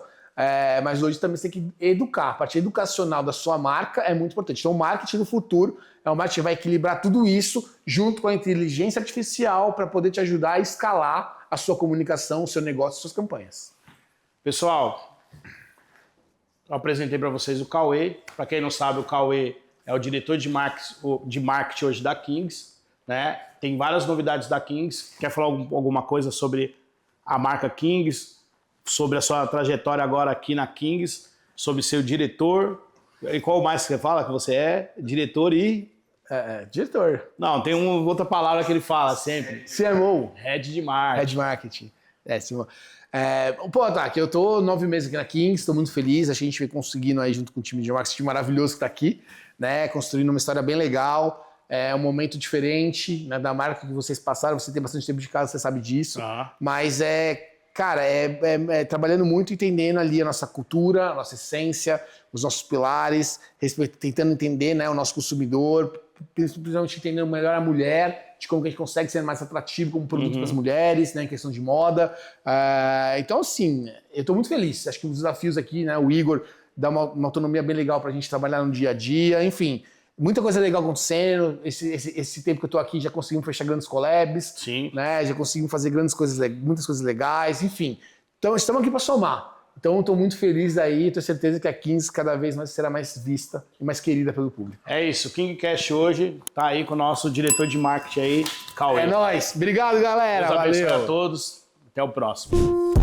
Mas hoje também você tem que educar. A parte educacional da sua marca é muito importante. Então o marketing do futuro é um marketing que vai equilibrar tudo isso junto com a inteligência artificial para poder te ajudar a escalar a sua comunicação, o seu negócio, as suas campanhas. Pessoal, eu apresentei para vocês o Cauê. Para quem não sabe, o Cauê é o diretor de marketing hoje da Kings. Né? Tem várias novidades da Kings. Quer falar alguma coisa sobre a marca Kings? Sobre a sua trajetória agora aqui na Kings, sobre ser o diretor, e qual mais você fala que você é? Diretor e... diretor. Não, tem uma outra palavra que ele fala sempre. CMO. Head de Marketing. Head de Marketing. CMO. Que eu tô 9 meses aqui na Kings, tô muito feliz, acho que a gente vem conseguindo aí junto com o time de marketing maravilhoso que tá aqui, né, construindo uma história bem legal, um momento diferente, né, da marca que vocês passaram, você tem bastante tempo de casa, você sabe disso, mas cara, trabalhando muito, entendendo ali a nossa cultura, a nossa essência, os nossos pilares, tentando entender, né, o nosso consumidor, principalmente entendendo melhor a mulher, de como que a gente consegue ser mais atrativo como produto para as mulheres, né, em questão de moda. Então, assim, eu estou muito feliz. Acho que os desafios aqui, né, o Igor dá uma autonomia bem legal para a gente trabalhar no dia a dia, enfim. Muita coisa legal acontecendo. Esse tempo que eu tô aqui já conseguimos fechar grandes collabs. Sim. Né? Já conseguimos fazer muitas coisas legais, enfim. Então estamos aqui para somar. Então eu tô muito feliz aí, tenho certeza que a Kings cada vez mais será mais vista e mais querida pelo público. É isso, o KingCast hoje tá aí com o nosso diretor de marketing aí, Cauê. É nóis. Obrigado, galera. Deus abençoe a todos. Até o próximo.